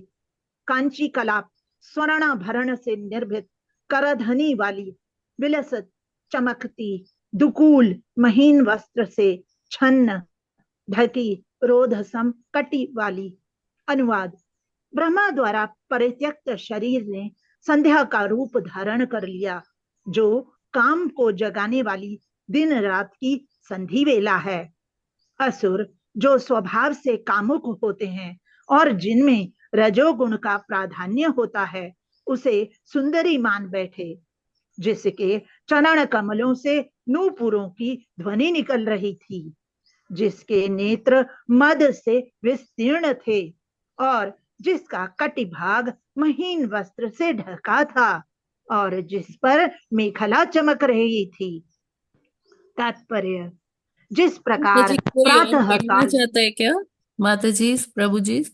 Speaker 7: कांची कलाप स्वर्णाभरण से निर्भित करधनी वाली, विलसत चमकती, दुकूल महीन वस्त्र से छन्न ढकी, रोधसम कटी वाली। अनुवाद। ब्रह्मा द्वारा परित्यक्त शरीर ने संध्या का रूप धारण कर लिया, जो काम को जगाने वाली दिन रात की संधि वेला है। असुर जो स्वभाव से कामुक होते हैं और जिनमें रजोगुण का प्राधान्य होता है, उसे सुंदरी मान बैठे, जिसके चरण कमलों से नूपुरों की ध्वनि निकल रही थी, जिसके नेत्र मद से विस्तीर्ण थे और जिसका कटिभाग महीन वस्त्र से ढका था और जिस पर मेखला चमक रही थी। तात्पर्य। जिस प्रकार
Speaker 3: जी कोई और
Speaker 7: प्रातः
Speaker 3: पढ़ना
Speaker 7: काल।
Speaker 3: चाहता है क्या? माता जी, प्रभु जी,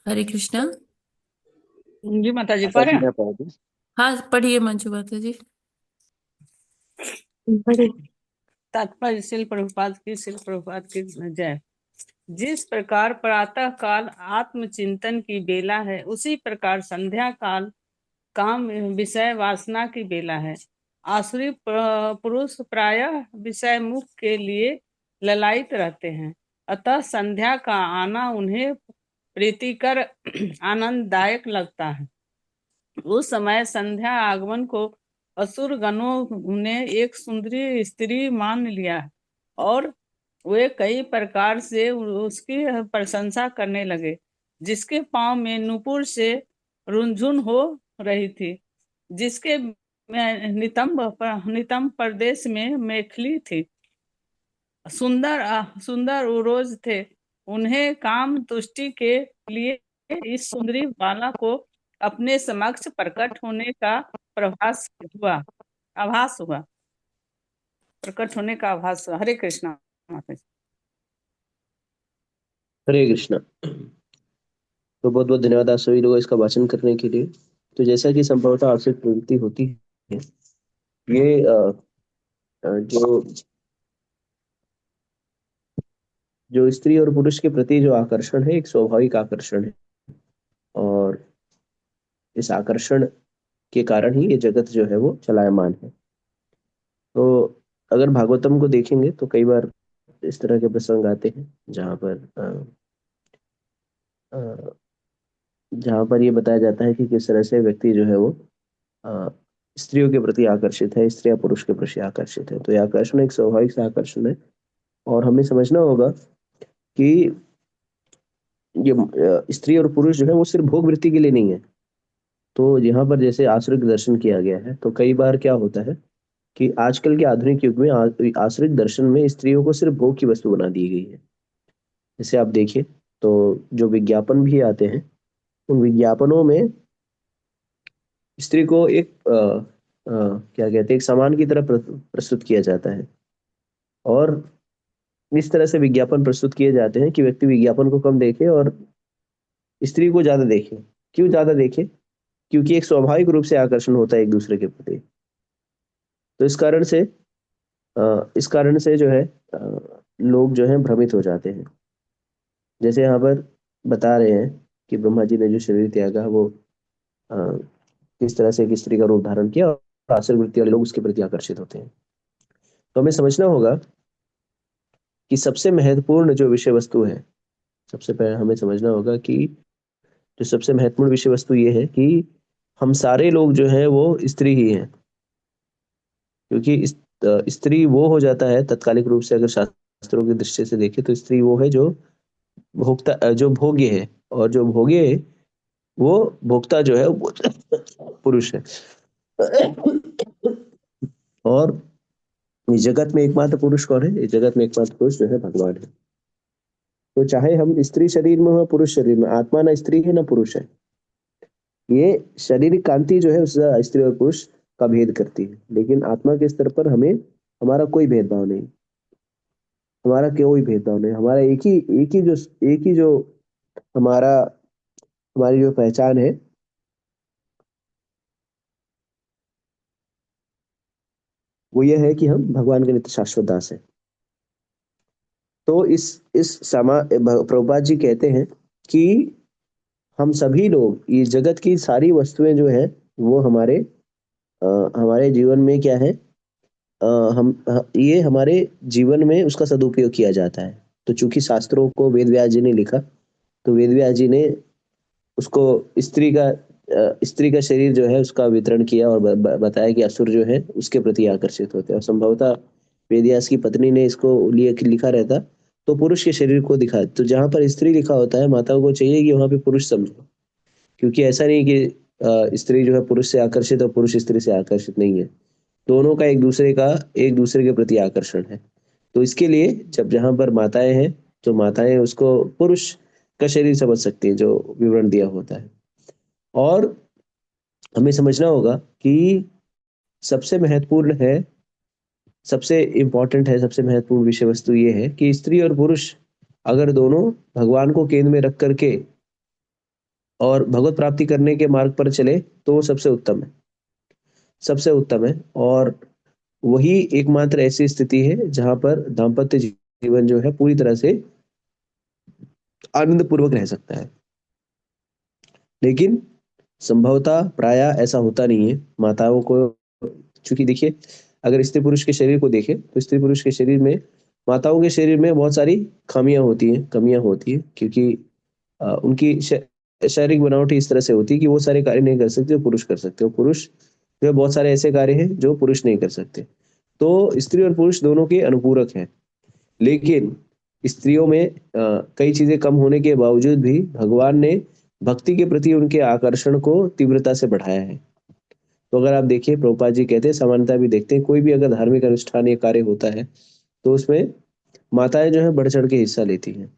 Speaker 3: हरे कृष्णा।
Speaker 4: जी माता जी
Speaker 15: माता जी
Speaker 4: पढ़े।
Speaker 15: ने पढ़ दी।
Speaker 3: हाँ पढ़िए मंजू माता जी।
Speaker 4: तात्पर्य श्रील प्रभुपाद की जय। जिस प्रकार प्रातः काल आत्मचिंतन की बेला है, उसी प्रकार संध्या काल काम विषय वासना की बेला है। आसुरी पुरुष प्रायः विषय मुख के लिए ललायित रहते हैं, अतः संध्या का आना उन्हें प्रीतिकर आनंददायक लगता है। उस समय संध्या आगमन को असुर गणों ने एक सुंदरी स्त्री मान लिया और वे कई प्रकार से उसकी प्रशंसा करने लगे। जिसके पांव में नुपुर से रुंझुन हो रही थी, जिसके नितंब प्रदेश में मेखली थी, सुंदर उरोज थे, उन्हें काम तुष्टि के लिए इस सुंदरी बाला को अपने समक्ष प्रकट होने का आभास हुआ। प्रकट होने का आभास हुआ। हरे कृष्णा माता जी।
Speaker 6: हरे कृष्णा। तो बहुत बहुत धन्यवाद आप सभी लोगों इसका वाचन करने के लिए। तो जैसा कि संभवतः आपसे प्रवृत्ति होती है, ये जो स्त्री और पुरुष के प्रति जो आकर्षण है, एक स्वाभाविक आकर्षण है, और इस आकर्षण के कारण ही ये जगत जो है वो चलायमान है। तो अगर भागवतम को देखेंगे तो कई बार इस तरह के प्रसंग आते हैं जहाँ पर ये बताया जाता है कि किस तरह से व्यक्ति जो है वो स्त्रियों के प्रति आकर्षित है, स्त्रियां पुरुष के प्रति आकर्षित है। तो ये आकर्षण एक स्वाभाविक सा आकर्षण है, और हमें समझना होगा कि ये स्त्री और पुरुष जो है वो सिर्फ भोग वृत्ति के लिए नहीं है। तो यहाँ पर जैसे आसुरिक दर्शन किया गया है, तो कई बार क्या होता है कि आजकल के आधुनिक युग में आसुरिक दर्शन में स्त्रियों को सिर्फ भोग की वस्तु बना दी गई है। जैसे आप देखिए तो जो विज्ञापन भी आते हैं, उन विज्ञापनों में स्त्री को एक क्या कहते हैं, एक सामान की तरह प्रस्तुत किया जाता है, और इस तरह से विज्ञापन प्रस्तुत किए जाते हैं कि व्यक्ति विज्ञापन को कम देखे और स्त्री को ज्यादा देखे। क्यों ज्यादा देखे? क्योंकि एक स्वाभाविक रूप से आकर्षण होता है एक दूसरे के प्रति। तो इस कारण से जो है लोग जो है भ्रमित हो जाते हैं। जैसे यहाँ पर बता रहे हैं कि ब्रह्मा जी ने जो शरीर त्यागा, वो किस तरह से एक स्त्री का रूप धारण किया, और आसुर वृत्ति वाले लोग उसके प्रति आकर्षित होते हैं। तो हमें समझना होगा कि सबसे महत्वपूर्ण जो विषय वस्तु है, सबसे पहले हमें समझना होगा कि जो सबसे महत्वपूर्ण विषय वस्तु ये है कि हम सारे लोग जो है वो स्त्री ही हैं, क्योंकि स्त्री वो हो जाता है तत्कालिक रूप से, अगर शास्त्रों की दृष्टि से देखें तो स्त्री वो है जो भोक्ता, जो भोग्य है, और जो भोग्य है वो भोक्ता जो है वो पुरुष है। और इस जगत में एकमात्र पुरुष कौन है? इस जगत में एकमात्र पुरुष जो है भगवान है। तो चाहे हम स्त्री शरीर में हो, पुरुष शरीर में, आत्मा ना स्त्री है ना पुरुष है। ये शारीरिक कांति जो है उससे स्त्री और पुरुष का भेद करती है, लेकिन आत्मा के स्तर पर हमें, हमारा कोई भेदभाव नहीं, हमारा कोई भेदभाव नहीं। हमारा एक ही जो हमारा हमारी जो पहचान है वो ये है कि हम भगवान के नित्य शाश्वत दास हैं। तो प्रभुपाद जी कहते हैं कि हम सभी लोग, ये जगत की सारी वस्तुएं जो है वो हमारे जीवन में क्या है, ये हमारे जीवन में उसका सदुपयोग किया जाता है। तो चूंकि शास्त्रों को वेद व्यास जी ने लिखा, तो वेद व्यास जी ने उसको स्त्री का शरीर जो है उसका वितरण किया और बताया कि असुर जो है उसके प्रति आकर्षित होते हैं। और संभवतः वेद व्यास की पत्नी ने इसको लिखा रहता तो पुरुष के शरीर को दिखा, तो जहां पर स्त्री लिखा होता है माताओं को चाहिए कि वहां पे पुरुष समझो, क्योंकि ऐसा नहीं कि स्त्री जो है पुरुष से आकर्षित और पुरुष स्त्री से आकर्षित नहीं है। दोनों का एक दूसरे के प्रति आकर्षण है। तो इसके लिए जब जहां पर माताएं हैं तो माताएं उसको पुरुष का शरीर समझ सकती हैं जो विवरण दिया होता है। और हमें समझना होगा कि सबसे महत्वपूर्ण महत्वपूर्ण विषय वस्तु ये है कि स्त्री और पुरुष अगर दोनों भगवान को केंद्र में रख करके और भगवत प्राप्ति करने के मार्ग पर चले तो वो सबसे उत्तम है। और वही एकमात्र ऐसी स्थिति है जहां पर दाम्पत्य जीवन जो है पूरी तरह से आनंद पूर्वक रह सकता है। लेकिन संभवतः प्रायः ऐसा होता नहीं है। माताओं को, चूंकि देखिए अगर स्त्री पुरुष के शरीर को देखें तो स्त्री पुरुष के शरीर में, माताओं के शरीर में बहुत सारी कमियां होती हैं, क्योंकि उनकी शारीरिक बनावट इस तरह से होती है कि वो सारे कार्य नहीं कर सकते जो पुरुष कर सकते हो। पुरुष जो बहुत सारे ऐसे कार्य हैं जो पुरुष नहीं कर सकते। तो स्त्री और पुरुष दोनों के अनुपूरक हैं। लेकिन स्त्रियों में कई चीजें कम होने के बावजूद भी भगवान ने भक्ति के प्रति उनके आकर्षण को तीव्रता से बढ़ाया है। तो अगर आप देखिए, प्रभुपाद जी कहते हैं, सामान्यता भी देखते हैं, कोई भी अगर धार्मिक अनुष्ठान या कार्य होता है तो उसमें माताएं जो है बढ़ चढ़ के हिस्सा लेती हैं।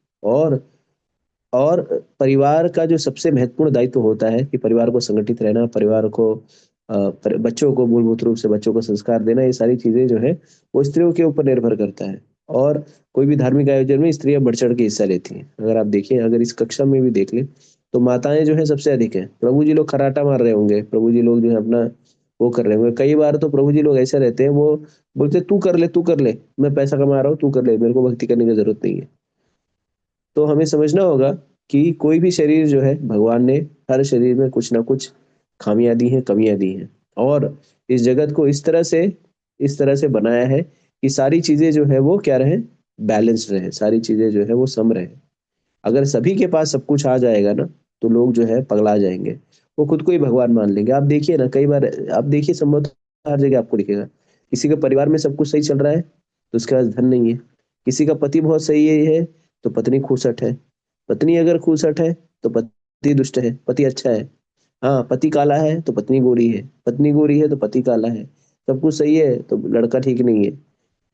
Speaker 6: और परिवार का जो सबसे महत्वपूर्ण दायित्व होता है कि परिवार को संगठित रहना, परिवार को बच्चों को मूलभूत रूप से बच्चों को संस्कार देना, ये सारी चीजें जो है वो स्त्रियों के ऊपर निर्भर करता है। और कोई भी धार्मिक आयोजन में स्त्रियां बढ़ चढ़ के हिस्सा लेती हैं। अगर आप देखें, अगर इस कक्षा में भी देख लें तो माताएं जो है सबसे अधिक है। प्रभु जी लोग खर्राटा मार रहे होंगे, प्रभु जी लोग जो है अपना वो कर रहे होंगे। कई बार तो प्रभु जी लोग ऐसे रहते हैं, वो बोलते तू कर ले, मैं पैसा कमा रहा हूँ, तू कर ले, मेरे को भक्ति करने की जरूरत नहीं है। तो हमें समझना होगा कि कोई भी शरीर जो है, भगवान ने हर शरीर में कुछ ना कुछ खामियां दी हैं, कमियां दी हैं। और इस जगत को इस तरह से बनाया है कि सारी चीजें जो है वो क्या रहे, बैलेंस रहे, सारी चीजें जो है वो सम रहे। अगर सभी के पास सब कुछ आ जाएगा ना तो लोग जो है पगला जाएंगे, वो खुद को ही भगवान मान लेंगे। आप देखिए ना, कई बार आप देखिए, संभवतः हर जगह आपको दिखेगा, किसी के परिवार में सब कुछ सही चल रहा है तो उसके पास धन नहीं है। किसी का पति बहुत सही है तो पत्नी खूसट है। पत्नी अगर खूसट है तो पति दुष्ट है, पति अच्छा है। हाँ, पति काला है तो पत्नी गोरी है, पत्नी गोरी है तो पति काला है। सब कुछ सही है तो लड़का ठीक नहीं है,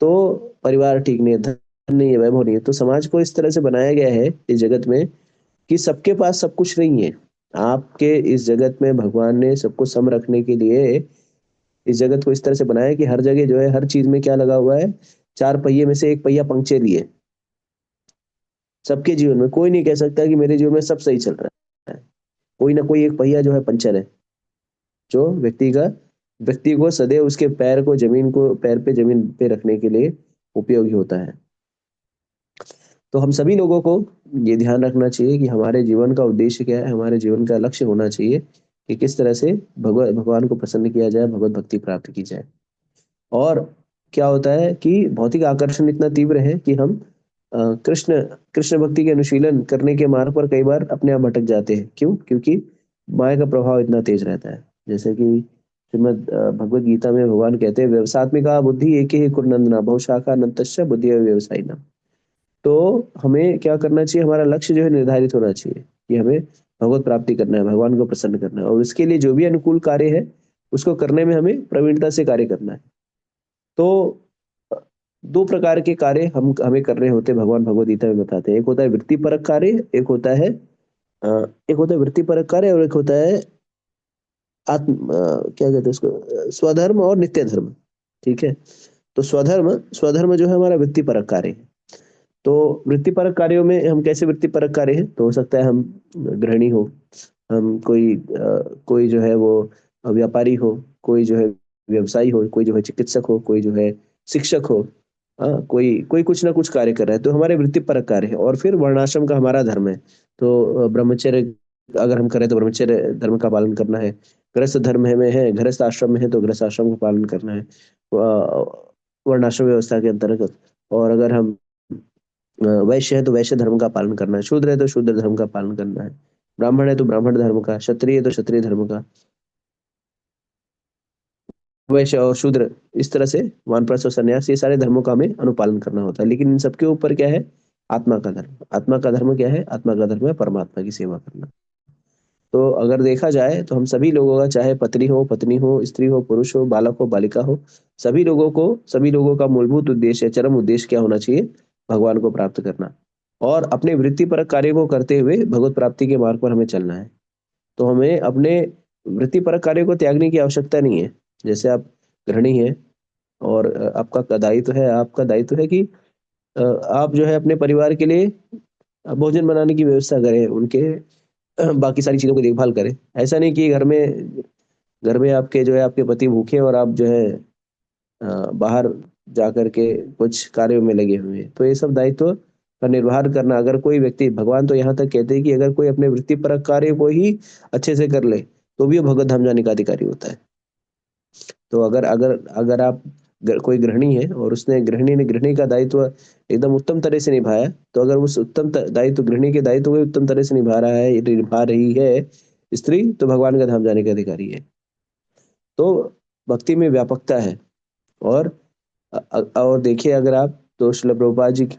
Speaker 6: तो परिवार ठीक नहीं है, धन नहीं है, वैभव नहीं है। तो समाज को इस तरह से बनाया गया है इस जगत में कि सबके पास सब कुछ नहीं है। आपके इस जगत में भगवान ने सबको सम रखने के लिए इस जगत को इस तरह से बनाया कि हर जगह जो है, हर चीज में क्या लगा हुआ है, 4 पहिए में से एक पहिया पंक्चर ही है। सबके जीवन में कोई नहीं कह सकता कि मेरे जीवन में सब सही चल रहा है। कोई ना कोई एक पहिया जो है पंचर है, जो व्यक्ति को सदैव उसके पैर पे जमीन पे रखने के लिए उपयोगी होता है। तो हम सभी लोगों को ये ध्यान रखना चाहिए कि हमारे जीवन का उद्देश्य क्या है, हमारे जीवन का लक्ष्य होना चाहिए कि किस तरह से भगवान को प्रसन्न किया जाए, भगवत भक्ति प्राप्त की जाए। और क्या होता है कि भौतिक आकर्षण इतना तीव्र है कि हम कृष्ण भक्ति के अनुशीलन करने के मार्ग पर कई बार अपने आप भटक जाते हैं। क्यों? क्योंकि माया का प्रभाव इतना तेज रहता है। जैसे कि श्रीमद् भगवद गीता में भगवान कहते हैं व्यवसात्मिका बुद्धि एक ही कुरनंदना बहुशाखा नंतश्च बुद्धि व्यवसायिना। तो हमें क्या करना चाहिए, हमारा लक्ष्य जो है निर्धारित होना चाहिए कि हमें भगवत प्राप्ति करना है, भगवान को प्रसन्न करना है, और उसके लिए जो भी अनुकूल कार्य है उसको करने में हमें प्रवीणता से कार्य करना है। तो दो प्रकार के कार्य हमें करने होते हैं, भगवान भगवद गीता में बताते हैं। एक होता है वृत्तिपरक कार्य, एक होता है वृत्तिपरक कार्य, और एक होता है क्या कहते हैं उसको, स्वधर्म और नित्य धर्म। ठीक है, तो स्वधर्म जो है हमारा वृत्तिपरक कार्य है। तो वृत्तिपरक कार्यों में हम कैसे वृत्तिपरक कार्य है, तो हो सकता है हम गृहिणी हो, हम कोई जो है वो व्यापारी हो, कोई जो है व्यवसायी हो, कोई जो है चिकित्सक हो, कोई जो है शिक्षक हो, कोई कुछ ना कुछ कार्य कर रहा है, तो हमारे वृत्तिपरक कार्य है। और फिर वर्णाश्रम का हमारा धर्म है, तो ब्रह्मचर्य अगर हम करें तो ब्रह्मचर्य धर्म का पालन करना है, गृहस्थ धर्म में है, गृहस्थ आश्रम में है तो गृहस्थ आश्रम का पालन करना है वर्णाश्रम व्यवस्था के अंतर्गत। और अगर हम वैश्य है तो वैश्य धर्म का पालन करना है, शूद्र है तो शूद्र धर्म का पालन करना है, ब्राह्मण है तो ब्राह्मण धर्म का, क्षत्रिय है तो क्षत्रिय धर्म का, वैश्य और शूद्र, इस तरह से वानप्रस्थ और संन्यास, ये सारे धर्मों का हमें अनुपालन करना होता है। लेकिन इन सबके ऊपर क्या है, आत्मा का धर्म। आत्मा का धर्म क्या है, आत्मा का धर्म है परमात्मा की सेवा करना। तो अगर देखा जाए तो हम सभी लोगों का, चाहे पत्नी हो, स्त्री हो, पुरुष हो, बालक हो, बालिका हो, सभी लोगों का मूलभूत उद्देश्य, चरम उद्देश्य क्या होना चाहिए, भगवान को प्राप्त करना। और अपने वृत्तिपरक कार्य को करते हुए भगवत प्राप्ति के मार्ग पर हमें चलना है। तो हमें अपने वृत्तिपरक कार्य को त्यागने की आवश्यकता नहीं है। जैसे आप गृहिणी हैं और आपका दायित्व है कि आप जो है अपने परिवार के लिए भोजन बनाने की व्यवस्था करें, उनके बाकी सारी चीजों की देखभाल करें। ऐसा नहीं कि घर में आपके जो है आपके पति भूखे और आप जो है बाहर जाकर के कुछ कार्यों में लगे हुए हैं। तो ये सब दायित्व का निर्वाह करना, अगर कोई व्यक्ति, भगवान तो यहाँ तक कहते हैं कि अगर कोई अपने वृत्तिपरक कार्य को ही अच्छे से कर ले तो भी वो भगवत धाम जाने का अधिकारी होता है। तो अगर आप कोई गृहिणी है और गृहिणी ने गृहिणी का दायित्व एकदम उत्तम तरह से निभाया, तो अगर उस उत्तम दायित्व, गृहिणी के दायित्व को उत्तम तरह से निभा रही है स्त्री, तो भगवान का धाम जाने का अधिकारी है। तो भक्ति में व्यापकता है। और देखिए अगर आप, तो श्रील प्रभुपाद जी की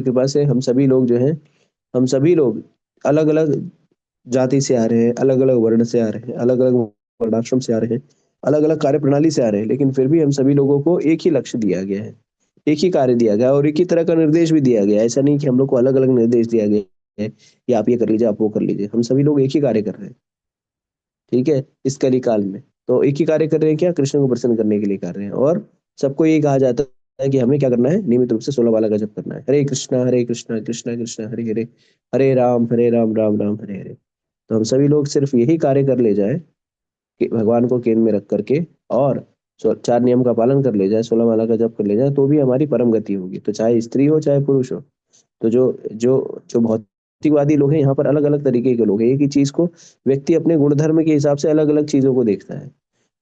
Speaker 6: कृपा से हम सभी लोग अलग अलग जाति से आ रहे हैं, अलग अलग वर्ण से आ रहे हैं, अलग अलग वर्णाश्रम से आ रहे हैं, अलग अलग कार्य प्रणाली से आ रहे हैं, लेकिन फिर भी हम सभी लोगों को एक ही लक्ष्य दिया गया है, एक ही कार्य दिया गया और एक ही तरह का निर्देश भी दिया गया है। ऐसा नहीं कि हम लोग को अलग अलग निर्देश दिया गया है कि आप ये कर लीजिए, आप वो कर लीजिए। हम सभी लोग एक ही कार्य कर रहे हैं, ठीक है, इस कली काल में। तो एक ही कार्य कर रहे हैं, क्या, कृष्ण को प्रसन्न करने के लिए कर रहे हैं। और सबको ये कहा जाता है कि हमें क्या करना है, नियमित रूप से 16 माला का जप करना है। हरे कृष्णा कृष्णा कृष्णा हरे हरे, हरे राम राम राम हरे हरे। तो हम सभी लोग सिर्फ यही कार्य कर ले जाए कि भगवान को केंद्र में रख करके और 4 नियम का पालन कर ले जाए, 16 माला का जप कर ले जाए, तो भी हमारी परम गति होगी। तो चाहे स्त्री हो चाहे पुरुष हो। तो जो भौतिकवादी लोग हैं, यहाँ पर अलग अलग तरीके के लोग हैं। एक ही चीज को व्यक्ति अपने गुणधर्म के हिसाब से अलग अलग चीजों को देखता है।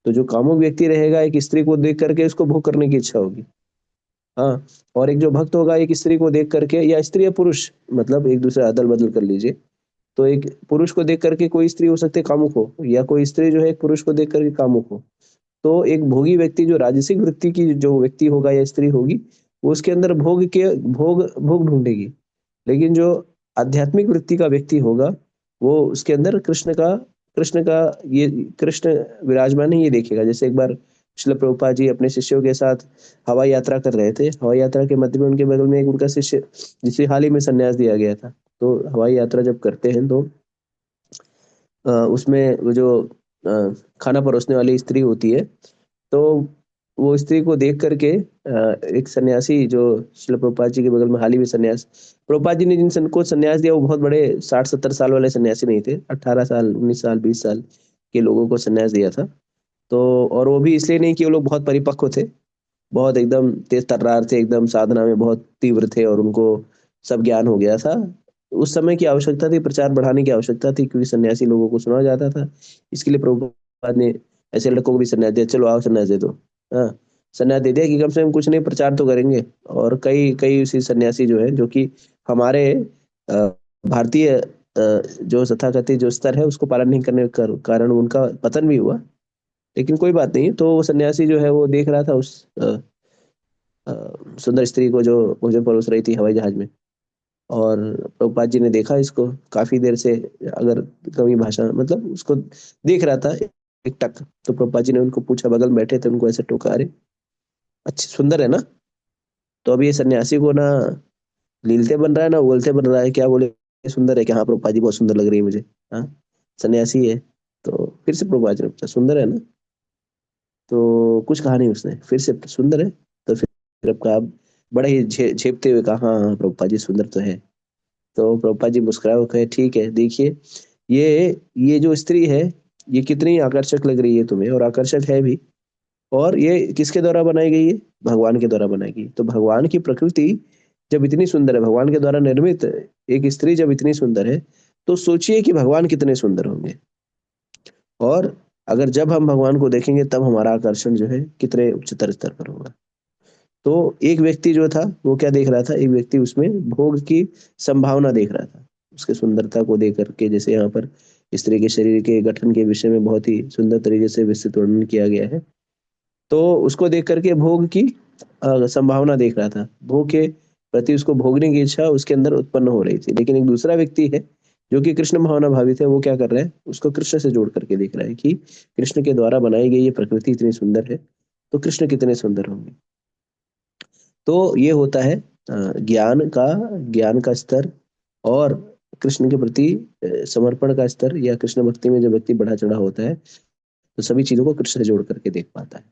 Speaker 6: तो जो कामुक व्यक्ति रहेगा, एक स्त्री को देख करके उसको भोग करने की इच्छा होगी, हाँ। और एक जो भक्त होगा, एक स्त्री को देख करके, या स्त्री या पुरुष, मतलब एक दूसरे अदल बदल कर लीजिए, तो एक पुरुष को देख करके कोई स्त्री हो सकती है कामुक हो, या कोई स्त्री जो है एक पुरुष को देख करके कामुक हो। तो एक भोगी व्यक्ति, जो राजसिक वृत्ति की जो व्यक्ति होगा या स्त्री होगी, वो उसके अंदर भोग ढूंढेगी। लेकिन जो आध्यात्मिक वृत्ति का व्यक्ति होगा, वो उसके अंदर कृष्ण विराजमान है, ये देखेगा। जैसे एक बार श्रील प्रभुपाद जी अपने शिष्यों के साथ हवाई यात्रा कर रहे थे। हवाई यात्रा के मध्य में उनके बगल में एक उनका शिष्य, जिसे हाल ही में संन्यास दिया गया था। तो हवाई यात्रा जब करते हैं तो उसमें वो जो खाना परोसने वाली स्त्री होती है, तो वो स्त्री को देख करके एक सन्यासी, जो श्रील प्रभुपाद जी के बगल में हाल ही में संन्यास, प्रभुपाद जी ने जिन को संन्यास दिया वो बहुत बड़े 60-70 साल वाले सन्यासी नहीं थे, 18 साल 19 साल 20 साल के लोगों को संन्यास दिया था। तो और वो भी इसलिए नहीं कि वो लोग बहुत परिपक्व थे, बहुत एकदम तेज तर्रार थे, एकदम साधना में बहुत तीव्र थे और उनको सब ज्ञान हो गया था। उस समय की आवश्यकता थी, प्रचार बढ़ाने की आवश्यकता थी, क्योंकि सन्यासी लोगों को सुना जाता था। इसके लिए प्रभुपाद ने ऐसे लड़कों को भी संन्यास दिया, चलो आओ संन्यास दे दो, हाँ, संन्यास दे दिया कि कम से कम कुछ नहीं, प्रचार तो करेंगे। और कई उसी सन्यासी जो है, जो कि हमारे भारतीय जो तथाकथित जो स्तर है उसको पालन नहीं करने के कारण उनका पतन भी हुआ। लेकिन कोई बात नहीं, तो वो सन्यासी जो है वो देख रहा था उस सुंदर स्त्री को जो भोजन परोस रही थी हवाई जहाज में। और प्रभुपाद जी ने देखा इसको काफी देर से, अगर कभी भाषा मतलब उसको देख रहा था एक टक। तो प्रभुपाद जी ने उनको पूछा, बगल में बैठे थे, उनको ऐसे टोका, अरे अच्छी सुंदर है ना? तो अब ये सन्यासी को ना लीलते बन रहा है ना बोलते बन रहा है, क्या बोले सुंदर है? क्या? हाँ प्रभुपाद जी बहुत सुंदर लग रही है मुझे। हाँ सन्यासी है। तो फिर से प्रभुपाद जी ने पूछा, सुंदर है ना? तो कुछ कहा नहीं उसने, फिर से सुंदर है? तो फिर अब कहा, बड़ा ही झेपते हुए कहा, हाँ हाँ प्रभुपाद जी सुंदर तो है। तो प्रभुपाद जी मुस्कुराए और कहे, ठीक है, देखिए ये जो स्त्री है ये कितनी आकर्षक लग रही है तुम्हें, और आकर्षक है भी। और ये किसके द्वारा बनाई गई है? भगवान के द्वारा बनाई गई। तो भगवान की प्रकृति जब इतनी सुंदर है, भगवान के द्वारा निर्मित एक स्त्री जब इतनी सुंदर है, तो सोचिए कि भगवान कितने सुंदर होंगे। और अगर जब हम भगवान को देखेंगे तब हमारा आकर्षण जो है कितने उच्चतर स्तर पर होगा। तो एक व्यक्ति जो था वो क्या देख रहा था? एक व्यक्ति उसमें भोग की संभावना देख रहा था, उसके सुंदरता को देख करके। जैसे यहाँ पर स्त्री के शरीर के गठन के विषय में बहुत ही सुंदर तरीके से विस्तृत वर्णन किया गया है। तो उसको देख करके भोग की संभावना देख रहा था, भोग के प्रति उसको भोगने की इच्छा उसके अंदर उत्पन्न हो रही थी। लेकिन एक दूसरा व्यक्ति है जो कि कृष्ण भावना भावित है, वो क्या कर रहा है? उसको कृष्ण से जोड़ करके देख रहा है कि कृष्ण के द्वारा बनाई गई ये प्रकृति इतनी सुंदर है, तो कृष्ण कितने सुंदर होंगे। तो ये होता है ज्ञान का स्तर और कृष्ण के प्रति समर्पण का स्तर, या कृष्ण भक्ति में जब व्यक्ति बढ़ा चढ़ा होता है तो सभी चीजों को कृष्ण से जोड़ करके देख पाता है।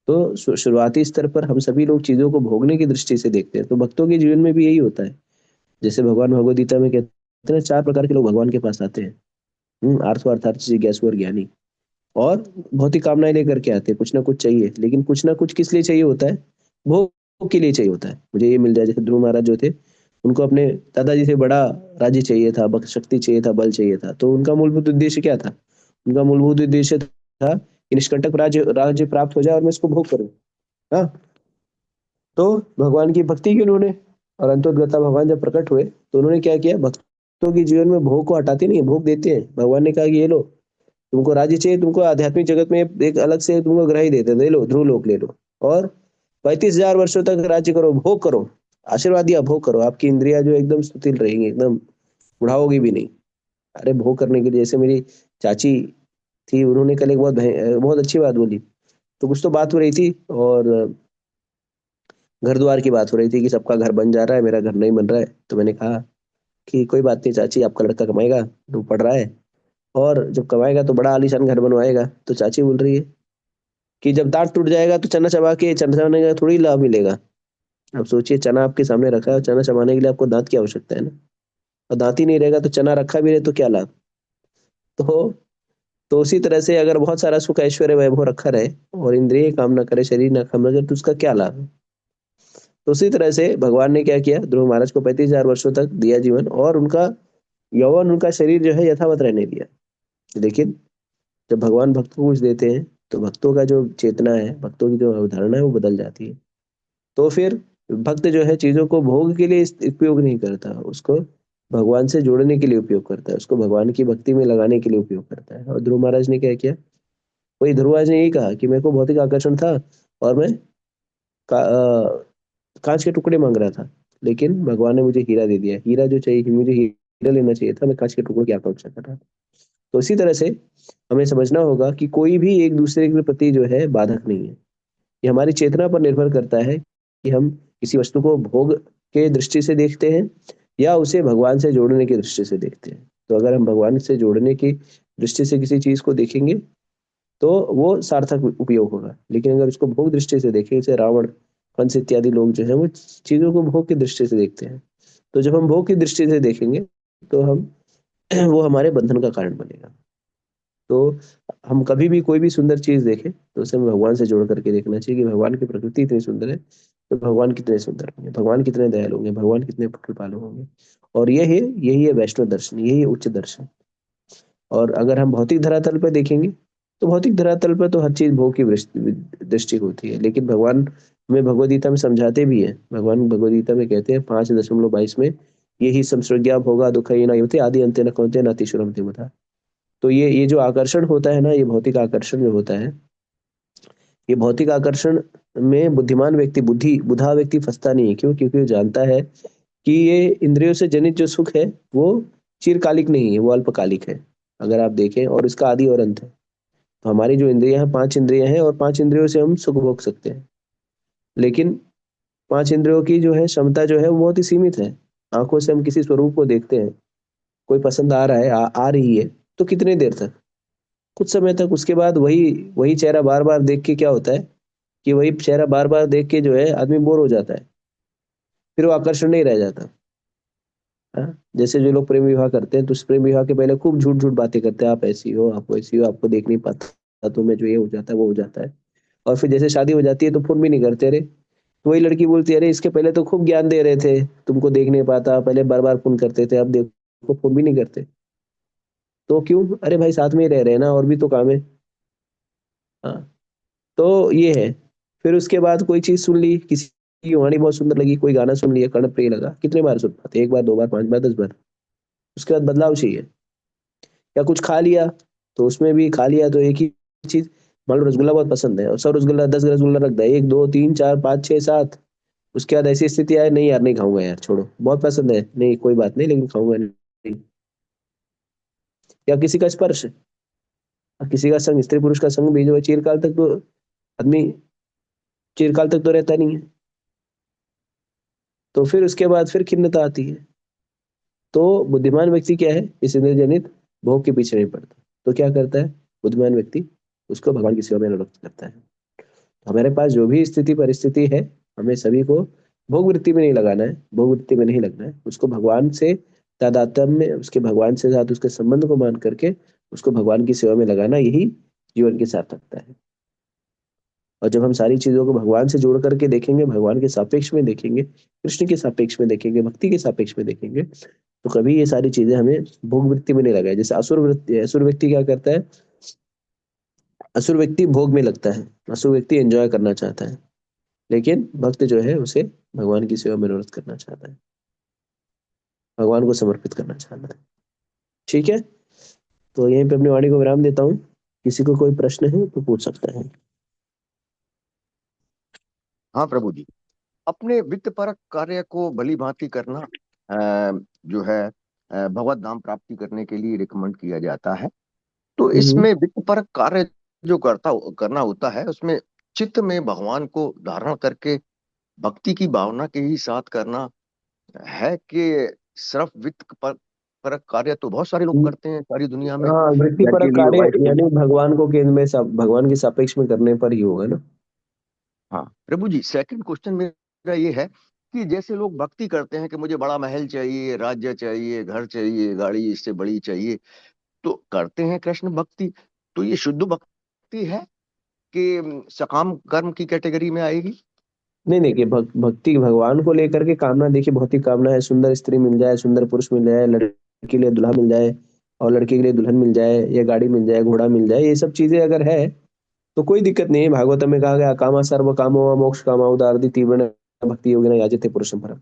Speaker 6: तो शुरुआती स्तर पर हम सभी लोग चीजों को भोगने की दृष्टि से देखते हैं। तो भक्तों के जीवन में भी यही होता है। जैसे भगवान भगवद गीता में कहते हैं, 4 प्रकार के लोग भगवान के पास आते हैं। आर्थो अर्थार्थी, जिज्ञासु और ज्ञानी। और भौतिक कामनाएं लेकर के आते हैं, कुछ ना कुछ चाहिए। लेकिन कुछ ना कुछ किस लिए चाहिए होता है? भोग के लिए चाहिए होता है। मुझे ये मिल जाए। जैसे ध्रुव महाराज जो थे, उनको अपने दादाजी से बड़ा राज्य चाहिए था, शक्ति चाहिए था, बल चाहिए था। तो उनका मूलभूत उद्देश्य क्या था? उनका मूलभूत उद्देश्य था कि निष्कंटक राज्य प्राप्त हो जाए और मैं इसको भोग करूं। हाँ, तो भगवान की भक्ति की उन्होंने, और अंतोगता भगवान जब प्रकट हुए तो उन्होंने क्या किया? भक्तों के जीवन में भोग को हटाते नहीं, भोग देते हैं। भगवान ने कहा कि ये लो, तुमको राज्य चाहिए, तुमको आध्यात्मिक जगत में एक अलग से तुमको ग्रह ही देते, ले लो, ध्रुव लोक ले लो, और 35,000 वर्षों तक राज्य करो, भोग करो। आशीर्वाद दिया, भोग करो। आपकी इंद्रिया जो एकदम सुशील रहेंगी, एकदम बुढ़ाओगी भी नहीं। अरे भोग करने के लिए, जैसे मेरी चाची थी, उन्होंने कल एक बहुत अच्छी बात बोली। तो कुछ तो बात हो रही थी, और घर द्वार की बात हो रही थी कि सबका घर बन जा रहा है, मेरा घर नहीं बन रहा है। तो मैंने कहा कि कोई बात नहीं चाची, आपका लड़का कमाएगा, वो पढ़ रहा है, और जब कमाएगा तो बड़ा आलीशान घर बनवाएगा। तो चाची बोल रही है कि जब दांत टूट जाएगा तो चना चबा के चना चबाने का थोड़ी लाभ मिलेगा। अब सोचिए, चना आपके सामने रखा है, चना चबाने के लिए आपको दांत की आवश्यकता है ना, और दांत ही नहीं रहेगा तो चना रखा भी रहे तो क्या लाभ। तो उसी तरह से अगर बहुत सारा सुख ऐश्वर्य वैभव रखा रहे और इंद्रिय काम ना करे, शरीर ना काम ना करे, तो उसका क्या लाभ। तो उसी तरह से भगवान ने क्या किया? ध्रुव महाराज को 35,000 वर्षों तक दिया जीवन, और उनका यौवन, उनका शरीर जो है यथावत रहने दिया। लेकिन जब भगवान भक्त को कुछ देते हैं तो भक्तों का जो चेतना है, भक्तों की जो अवधारणा है, वो बदल जाती है। तो फिर भक्त जो है चीजों को भोग के लिए उपयोग नहीं करता, उसको भगवान से जोड़ने के लिए उपयोग करता है, उसको भगवान की भक्ति में लगाने के लिए उपयोग करता है। और ध्रुव महाराज ने क्या किया? वही ध्रुवराज ने यही कहा कि मेरे को भौतिक आकर्षण था और मैं कांच के टुकड़े मांग रहा था, लेकिन भगवान ने मुझे हीरा दे दिया। हीरा जो चाहिए, मुझे हीरा लेना चाहिए था, मैं कांच के टुकड़ों की आकांक्षा कर रहा था। तो इसी तरह से हमें समझना होगा कि कोई भी एक दूसरे के प्रति जो है बाधक नहीं है। ये हमारी चेतना पर निर्भर करता है कि हम किसी वस्तु को भोग के दृष्टि से देखते हैं या उसे भगवान से जोड़ने की दृष्टि से देखते हैं। तो अगर हम भगवान से जोड़ने की दृष्टि से किसी चीज को देखेंगे तो वो सार्थक उपयोग होगा। लेकिन अगर उसको भोग दृष्टि से देखें, जैसे रावण, कंस इत्यादि लोग जो है वो चीजों को भोग की दृष्टि से देखते हैं। तो जब हम भोग की दृष्टि से देखेंगे तो हम वो हमारे बंधन का कारण बनेगा। तो हम कभी भी कोई भी सुंदर चीज देखें तो उसे हमें भगवान से जोड़ करके देखना चाहिए कि भगवान की प्रकृति इतनी सुंदर है, तो भगवान कितने सुंदर होंगे, भगवान कितने दयालु होंगे, भगवान कितने कृपालु होंगे। और यही है वैष्णव दर्शन, यही है उच्च दर्शन। और अगर हम भौतिक धरातल पर देखेंगे तो भौतिक धरातल पर तो हर चीज भोग की दृष्टि होती है। लेकिन भगवान हमें भगवद गीता में समझाते भी है। भगवान भगवद गीता में कहते हैं 5.22 में यही संसर्ग्या भोगा दुख न युते आदि अंत्य न कौन्ते न अतिशुरम मथा। तो ये जो आकर्षण होता है ना, ये भौतिक आकर्षण जो होता है, ये भौतिक आकर्षण में बुद्धिमान व्यक्ति बुधा व्यक्ति फंसता नहीं है। क्यों? क्योंकि वो जानता है कि ये इंद्रियों से जनित जो सुख है वो चिरकालिक नहीं है, वो अल्पकालिक है अगर आप देखें, और इसका आदि और अंत है। तो हमारी जो इंद्रियां हैं, 5 इंद्रियां हैं, और 5 इंद्रियों से हम सुख भोग सकते हैं, लेकिन 5 इंद्रियों की जो है क्षमता जो है वो बहुत ही सीमित है। आंखों से हम किसी स्वरूप को देखते हैं, कोई पसंद आ रहा है, आ रही है, तो कितने देर तक? कुछ समय तक। उसके बाद वही चेहरा बार बार देख के क्या होता है कि वही चेहरा बार बार देख के जो है आदमी बोर हो जाता है, फिर वो आकर्षण नहीं रह जाता। जैसे जो लोग प्रेम विवाह करते हैं, तो उस प्रेम विवाह के पहले खूब झूठ झूठ बातें करते हैं, आप ऐसी हो, आप वैसी हो, आपको देख नहीं पाता, तो मैं जो ये हो जाता है वो हो जाता है, और फिर जैसे शादी हो जाती है तो फोन भी नहीं करते। अरे तो वही लड़की बोलती है, अरे इसके पहले तो खूब ज्ञान दे रहे थे, तुमको देख नहीं पाता, पहले बार बार फोन करते थे, अब देखो फोन भी नहीं करते। तो क्यों? अरे भाई साथ में ही रह रहे हैं ना, और भी तो काम है। हाँ, तो ये है। फिर उसके बाद कोई चीज सुन ली, किसी की वाणी बहुत सुंदर लगी, कोई गाना सुन लिया, कर्ण प्रिय लगा, कितने बार सुन पाते? 1 बार, 2 बार, 5 बार, 10 बार। उसके बाद बदलाव चाहिए। या कुछ खा लिया, तो उसमें भी खा लिया तो एक ही चीज, मान लो रसगुल्ला बहुत पसंद है, और 100 रसगुल्ला, 10 रसगुल्ला रख दिया, 1 2 3 4 5 6 7। उसके बाद ऐसी स्थिति आए, नहीं यार नहीं खाऊंगा यार, छोड़ो, बहुत पसंद है, नहीं कोई बात नहीं, लेकिन खाऊंगा नहीं। या किसी का स्पर्श, किसी का संग, स्त्री पुरुष का संग भी जो है चिरकाल तक, तो आदमी चिरकाल तक तो रहता नहीं है, तो फिर उसके बाद फिर खिन्नता आती है। तो बुद्धिमान व्यक्ति क्या है, इस इंद्रिय जनित भोग के पीछे नहीं पड़ता। तो क्या करता है बुद्धिमान व्यक्ति? उसको भगवान की सेवा में अनुरक्त करता है। तो हमारे पास जो भी स्थिति परिस्थिति है, हमें सभी को भोग वृत्ति में नहीं लगाना है, भोग वृत्ति में नहीं लगना है, उसको भगवान से तादात्म्य, उसके भगवान से साथ उसके संबंध को मान करके उसको भगवान की सेवा में लगाना, यही जीवन की सार्थकता है। और जब हम सारी चीजों को भगवान से जोड़ करके देखेंगे, भगवान के सापेक्ष में देखेंगे, कृष्ण के सापेक्ष में देखेंगे, भक्ति के सापेक्ष में देखेंगे, तो कभी ये सारी चीजें हमें भोग वृत्ति में नहीं लगाए। जैसे असुर व्यक्ति क्या करता है? असुर व्यक्ति भोग में लगता है, असुर व्यक्ति एंजॉय करना चाहता है, लेकिन भक्त जो है उसे भगवान की सेवा में निरत करना चाहता है, भगवान को समर्पित करना चाहता है। ठीक है, तो यहीं पे अपनी वाणी को विराम देता हूँ। किसी को कोई प्रश्न है तो पूछ सकता है।
Speaker 15: हाँ प्रभु जी, अपने वित्त परक कार्य को भली भांति करना जो है भगवत धाम प्राप्ति करने के लिए रिकमेंड किया जाता है। तो इसमें वित्त परक कार्य जो करना होता है, उसमें चित्त में भगवान को धारण करके भक्ति की भावना के ही साथ करना है कि सिर्फ वित्त परक कार्य तो बहुत सारे लोग करते हैं सारी दुनिया में,
Speaker 6: हाँ, वृत्ति
Speaker 15: घर के
Speaker 6: परक
Speaker 15: लिए,
Speaker 6: कार्य
Speaker 15: वाइफ के
Speaker 6: यानी
Speaker 15: लिए।
Speaker 6: भगवान को केंद्र में, सब भगवान के सापेक्ष में करने पर ही होगा ना।
Speaker 15: हाँ प्रभु जी, सेकंड क्वेश्चन मेरा ये है कि जैसे लोग भक्ति करते हैं कि मुझे बड़ा महल चाहिए, राज्य चाहिए, घर चाहिए, गाड़ी इससे बड़ी चाहिए, तो करते हैं कृष्ण भक्ति, तो ये शुद्ध भक्ति है कि सकाम कर्म की कैटेगरी में आएगी?
Speaker 6: नहीं, देखिए भक्ति भगवान को लेकर के कामना, देखिए भौतिक कामना है, सुंदर स्त्री मिल जाए, सुंदर पुरुष मिल जाए, लड़के के लिए दूल्हा मिल जाए और लड़के के लिए दुल्हन मिल जाए, या गाड़ी मिल जाए, घोड़ा मिल जाए, ये सब चीजें अगर है तो कोई दिक्कत नहीं है। भागवतम में कहा गया, कामा सर्व कामो मोक्ष कामा उदारति तीव्र भक्ति योगिना याजते पुरुषम परम।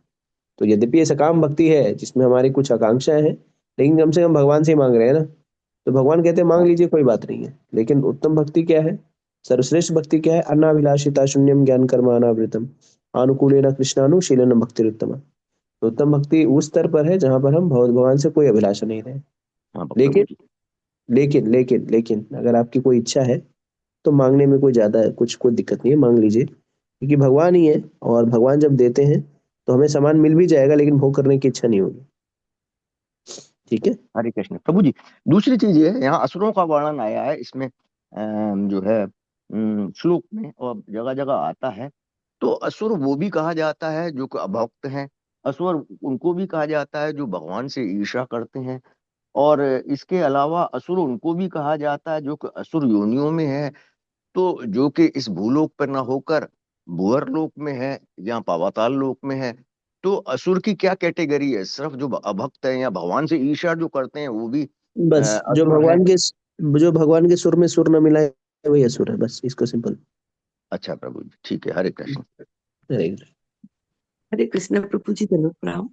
Speaker 6: तो यद्यपि ये सकाम भक्ति है जिसमें हमारी कुछ आकांक्षाएं हैं, लेकिन कम से कम भगवान से ही मांग रहे हैं ना, तो भगवान कहते हैं मांग लीजिए, कोई बात नहीं है। लेकिन उत्तम भक्ति क्या है, सर्वश्रेष्ठ भक्ति क्या है? अनाभिलाषिता शून्यम ज्ञान कर्म अनावृतम अनुकूलेन कृष्णानुशीलन भक्ति उत्तम। तो उत्तम भक्ति उस स्तर पर है जहां पर हम भगवान से कोई अभिलाषा नहीं रहे। लेकिन लेकिन लेकिन लेकिन अगर आपकी कोई इच्छा है तो मांगने में कोई ज्यादा कोई दिक्कत नहीं है, मांग लीजिए, क्योंकि भगवान ही है, और भगवान जब देते हैं तो हमें सामान मिल भी जाएगा, लेकिन भोग करने की इच्छा नहीं होगी। ठीक है,
Speaker 15: हरे कृष्ण। प्रभु जी, दूसरी चीज ये है, यहाँ असुरों का वर्णन आया है इसमें जो है श्लोक में, और जगह जगह आता है। तो असुर वो भी कहा जाता है जो अभक्त हैं, असुर उनको भी कहा जाता है जो भगवान से ईर्ष्या करते हैं, और इसके अलावा असुर उनको भी कहा जाता है जो कि असुर योनियों में है, तो जो कि इस भूलोक पर न होकर भूअर लोक में है या पाताल लोक में है। तो असुर की क्या कैटेगरी है? सिर्फ जो अभक्त है या भगवान से ईर्ष्या जो करते हैं वो भी
Speaker 6: बस
Speaker 15: असुर है?
Speaker 6: जो भगवान के सुर में सुर न मिलाए वही असुर है, बस इसको सिंपल।
Speaker 15: अच्छा प्रभु जी, ठीक है, हरे कृष्ण।
Speaker 6: हरे कृष्ण।
Speaker 2: हरे कृष्ण प्रभु जी, धन्यवाद प्रणाम।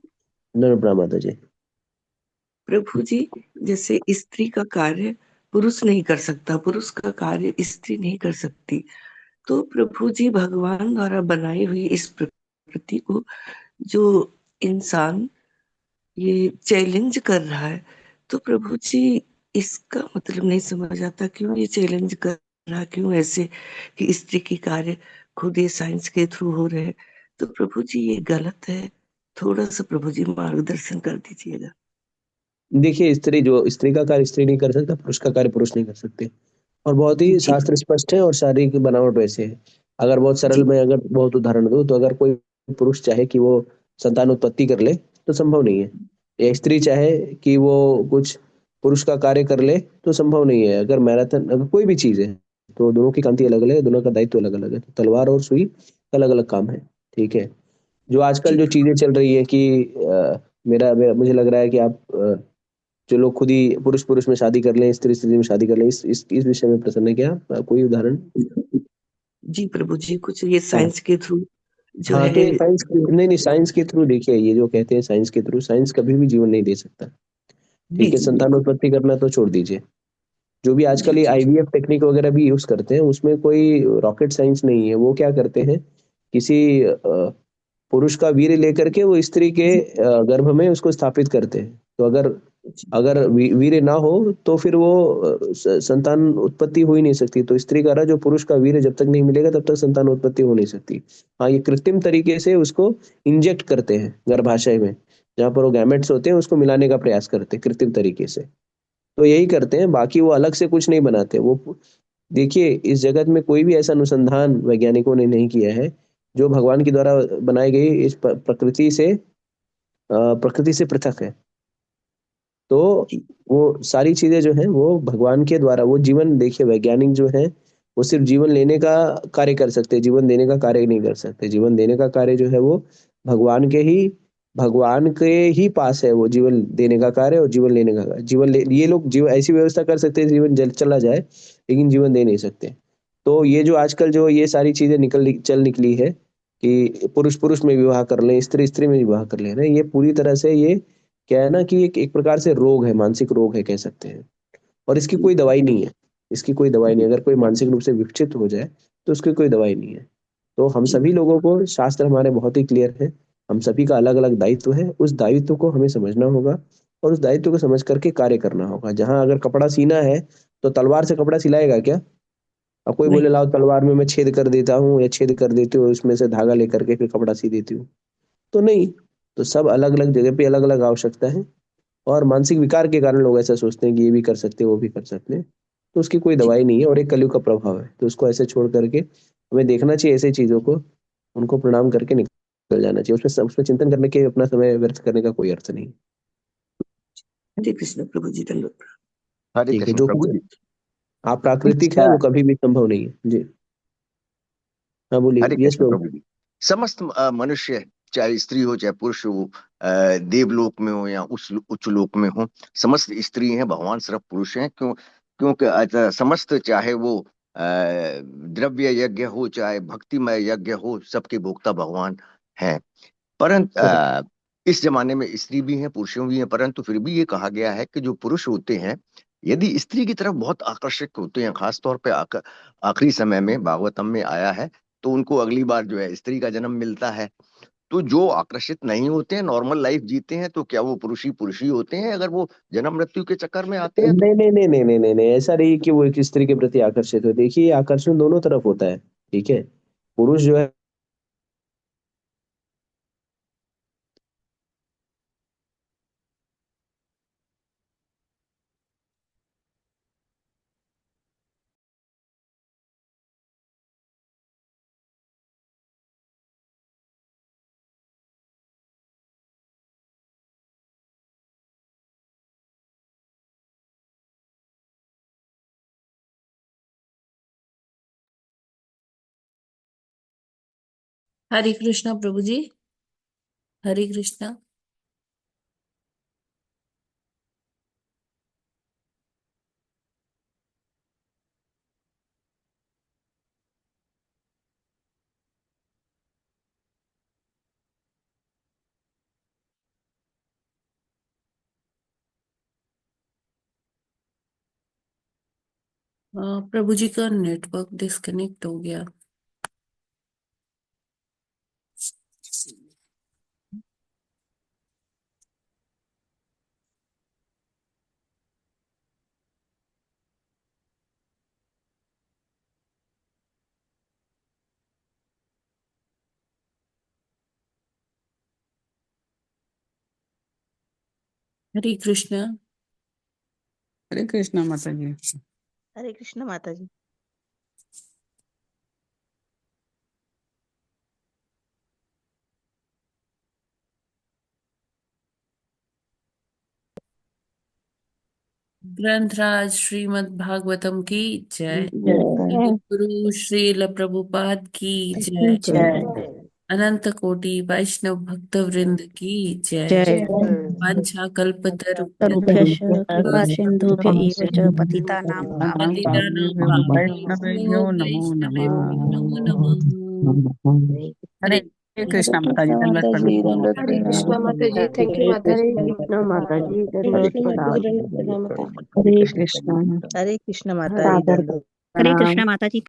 Speaker 6: प्रणाम माता जी।
Speaker 2: प्रभु जी, जैसे स्त्री का कार्य पुरुष नहीं कर सकता, पुरुष का कार्य स्त्री नहीं कर सकती, तो प्रभु जी भगवान द्वारा बनाई हुई इस प्रकृति को जो इंसान ये चैलेंज कर रहा है, तो प्रभु जी इसका मतलब नहीं समझ आता, क्यों ये चैलेंज कर रहा, क्यों ऐसे कि स्त्री की कार्य खुद ये साइंस के थ्रू हो रहे हैं, तो प्रभु जी ये गलत है। थोड़ा सा प्रभु जी मार्गदर्शन कर दीजिएगा।
Speaker 6: देखिए, स्त्री का कार्य स्त्री नहीं कर सकता, पुरुष का कार्य पुरुष नहीं कर सकते, और बहुत ही
Speaker 2: जी
Speaker 6: शास्त्र स्पष्ट है और शारीरिक बनावट वैसे है। अगर बहुत सरल
Speaker 2: जी
Speaker 6: में अगर बहुत उदाहरण दूं, तो अगर कोई पुरुष चाहे कि वो संतान उत्पत्ति कर ले तो संभव नहीं है, या स्त्री चाहे कि वो कुछ पुरुष का कार्य कर ले तो संभव नहीं है। अगर मैराथन, अगर कोई भी चीज है, तो दोनों की कांति अलग अलग है, दोनों का दायित्व अलग अलग है। तो तलवार और सुई अलग अलग काम है, ठीक है। जो आजकल
Speaker 2: जी
Speaker 6: जो चीजें चल रही है कि मुझे लग रहा है कि आप जो लोग खुद ही पुरुष पुरुष में शादी कर लें, स्त्री स्त्री में शादी कर लें, इस विषय में प्रसन्न है क्या? कोई उदाहरण?
Speaker 2: जी प्रभु जी, कुछ ये
Speaker 6: हाँ
Speaker 2: साइंस के थ्रू जो
Speaker 6: हाँ, तो
Speaker 2: है।
Speaker 6: ये साइंस नहीं नहीं, साइंस के थ्रू देखिए, ये जो कहते हैं साइंस के थ्रू, साइंस कभी भी जीवन नहीं दे सकता,
Speaker 2: जी
Speaker 6: ठीक है।
Speaker 2: जी
Speaker 6: संतान
Speaker 2: बिल्कुल।
Speaker 6: उत्पत्ति करना तो छोड़ दीजिए, जो भी
Speaker 2: जी
Speaker 6: आजकल ये
Speaker 2: जी जी
Speaker 6: आईवीएफ टेक्निक वगैरह भी यूज करते हैं, उसमें कोई रॉकेट साइंस नहीं है। वो क्या करते हैं, किसी पुरुष का वीर्य लेकर के वो स्त्री के गर्भ में उसको स्थापित करते हैं। तो अगर
Speaker 2: जी
Speaker 6: अगर वीर्य ना हो तो फिर वो संतान उत्पत्ति हो ही नहीं सकती। तो स्त्री का जो पुरुष का वीर्य जब तक नहीं मिलेगा तब तक संतान उत्पत्ति हो नहीं सकती। हाँ, ये कृत्रिम तरीके से उसको इंजेक्ट करते हैं गर्भाशय में, जहाँ पर वो गैमेट्स होते हैं उसको मिलाने का प्रयास करते हैं कृत्रिम तरीके से। तो यही करते हैं, बाकी वो अलग से कुछ नहीं बनाते। वो देखिए, इस जगत में कोई भी ऐसा अनुसंधान वैज्ञानिकों ने नहीं किया है जो भगवान के द्वारा बनाई गई इस प्रकृति से पृथक है। तो
Speaker 2: जी
Speaker 6: वो सारी चीजें जो हैं वो भगवान के द्वारा, वो जीवन देखिए, वैज्ञानिक जो है वो सिर्फ जीवन लेने का कार्य कर सकते हैं, जीवन देने का कार्य नहीं कर सकते। जीवन देने का कार्य जो है वो भगवान के ही भगवान के ही पास है, वो जीवन देने का कार्य और जीवन लेने का कार्य। ये लोग जीवन ऐसी व्यवस्था कर सकते हैं जीवन जल चला जाए, लेकिन जीवन दे नहीं सकते। तो ये जो आजकल जो ये सारी चीजें चल निकली है कि पुरुष पुरुष में विवाह कर लें, स्त्री स्त्री में विवाह कर लें ना, ये पूरी तरह से ये क्या है ना कि एक एक प्रकार से रोग है, मानसिक रोग है कह सकते हैं, और इसकी
Speaker 2: जी
Speaker 6: कोई दवाई नहीं है। इसकी कोई दवाई नहीं
Speaker 2: जी
Speaker 6: है। अगर कोई मानसिक रूप से विकसित हो जाए तो उसकी कोई दवाई नहीं है। तो हम
Speaker 2: जी
Speaker 6: सभी लोगों को शास्त्र हमारे बहुत ही क्लियर है, हम सभी का अलग अलग दायित्व है, उस दायित्व को हमें समझना होगा और उस दायित्व को समझ करके कार्य करना होगा। जहाँ अगर कपड़ा सीना है तो तलवार से कपड़ा सिलाएगा क्या? अब कोई बोले
Speaker 2: नहीं।
Speaker 6: लाओ तलवार में मैं छेद कर देता हूँ या छेद कर देती हूँ, उसमें से धागा लेकर के फिर कपड़ा सी देती हूँ, तो नहीं। तो सब अलग अलग जगह पे अलग अलग आवश्यकता है, और मानसिक विकार के कारण लोग ऐसा सोचते हैं कि ये भी कर सकते हैं, वो भी कर सकते हैं। तो उसकी कोई
Speaker 2: जी
Speaker 6: दवाई नहीं है और एक कलयुग का प्रभाव है। तो उसको ऐसे छोड़ करके हमें देखना चाहिए ऐसी चीज़ों को, उनको प्रणाम करके निकल जाना चाहिए। उसमें चिंतन करने के अपना समय व्यर्थ करने का कोई अर्थ नहीं।
Speaker 2: हरे कृष्ण प्रभु जी, धन्यवाद।
Speaker 15: हरे
Speaker 6: ठीक है,
Speaker 15: कृष्ण
Speaker 6: जो
Speaker 15: प्रभु
Speaker 6: कि
Speaker 15: जी।
Speaker 6: आप प्राकृतिक है वो कभी भी संभव नहीं है। जी, हाँ बोलिए।
Speaker 15: हरे
Speaker 6: यस
Speaker 15: कृष्ण
Speaker 6: प्रभु।
Speaker 15: प्रभु जी। समस्त मनुष्य, चाहे स्त्री हो चाहे पुरुष हो, देवलोक में हो या उस उच्च लोक में हो, समस्त स्त्री हैं, भगवान सिर्फ पुरुष हैं। क्योंकि समस्त, चाहे वो द्रव्य यज्ञ हो चाहे भक्तिमय यज्ञ हो, सबके भोक्ता भगवान हैं। परंतु
Speaker 6: करेक्ट।
Speaker 15: इस जमाने में स्त्री भी हैं पुरुष भी हैं, परंतु फिर भी ये कहा गया है कि जो पुरुष होते हैं यदि स्त्री की तरफ बहुत आकर्षक होते हैं, खास तौर पे आखिरी समय में भागवतम में आया है, तो उनको अगली बार जो है स्त्री का जन्म मिलता है। तो जो आकर्षित नहीं होते हैं, नॉर्मल लाइफ जीते हैं, तो क्या वो पुरुष ही होते हैं अगर वो जन्म मृत्यु के चक्कर में आते हैं तो?
Speaker 6: नहीं नहीं नहीं नहीं नहीं नहीं नहीं, ऐसा नहीं कि वो एक स्त्री के प्रति आकर्षित हो। देखिए, आकर्षण दोनों तरफ होता है, ठीक है। पुरुष जो है
Speaker 3: हरे कृष्णा प्रभु जी। हरे कृष्णा। प्रभु जी का नेटवर्क डिस्कनेक्ट हो गया। हरे कृष्ण।
Speaker 4: हरे कृष्णा माता जी।
Speaker 16: हरे कृष्ण माता जी।
Speaker 3: ग्रंथराज श्रीमद् भागवतम की जय।
Speaker 10: जय
Speaker 3: गुरु श्रील प्रभुपाद की
Speaker 10: की
Speaker 3: जय।
Speaker 10: जय।
Speaker 3: अनंत कोटि वैष्णव भक्त वृंद की जय।
Speaker 10: जय।
Speaker 3: वांछा कल्पतरुभ्यश्च
Speaker 16: तरुभ्यश्च कृपा सिन्धुभ्य एव च पतितानां
Speaker 3: पतितानां
Speaker 4: वैष्णवेभ्यो नमो
Speaker 3: वैष्णवेभ्यो नमो
Speaker 4: नमः।
Speaker 3: नमः।
Speaker 4: हरे कृष्णा माता जी, दंडवत
Speaker 10: माता जी,
Speaker 4: प्रणाम।
Speaker 10: दंडवत
Speaker 9: हरे
Speaker 10: प्रणाम।
Speaker 9: कृष्णा माता जी। थैंक यू माता जी।
Speaker 12: कृष्ण माता जी
Speaker 9: हरे
Speaker 12: दंडवत
Speaker 9: कृष्णा माता
Speaker 12: प्रणाम।
Speaker 9: जी, दंडवत प्रणाम माता।
Speaker 16: हरे कृष्ण माता जी दंडवत।
Speaker 12: हरे
Speaker 16: हरे कृष्ण माता जी।
Speaker 12: प्रणाम।
Speaker 16: कृष्ण माता जी।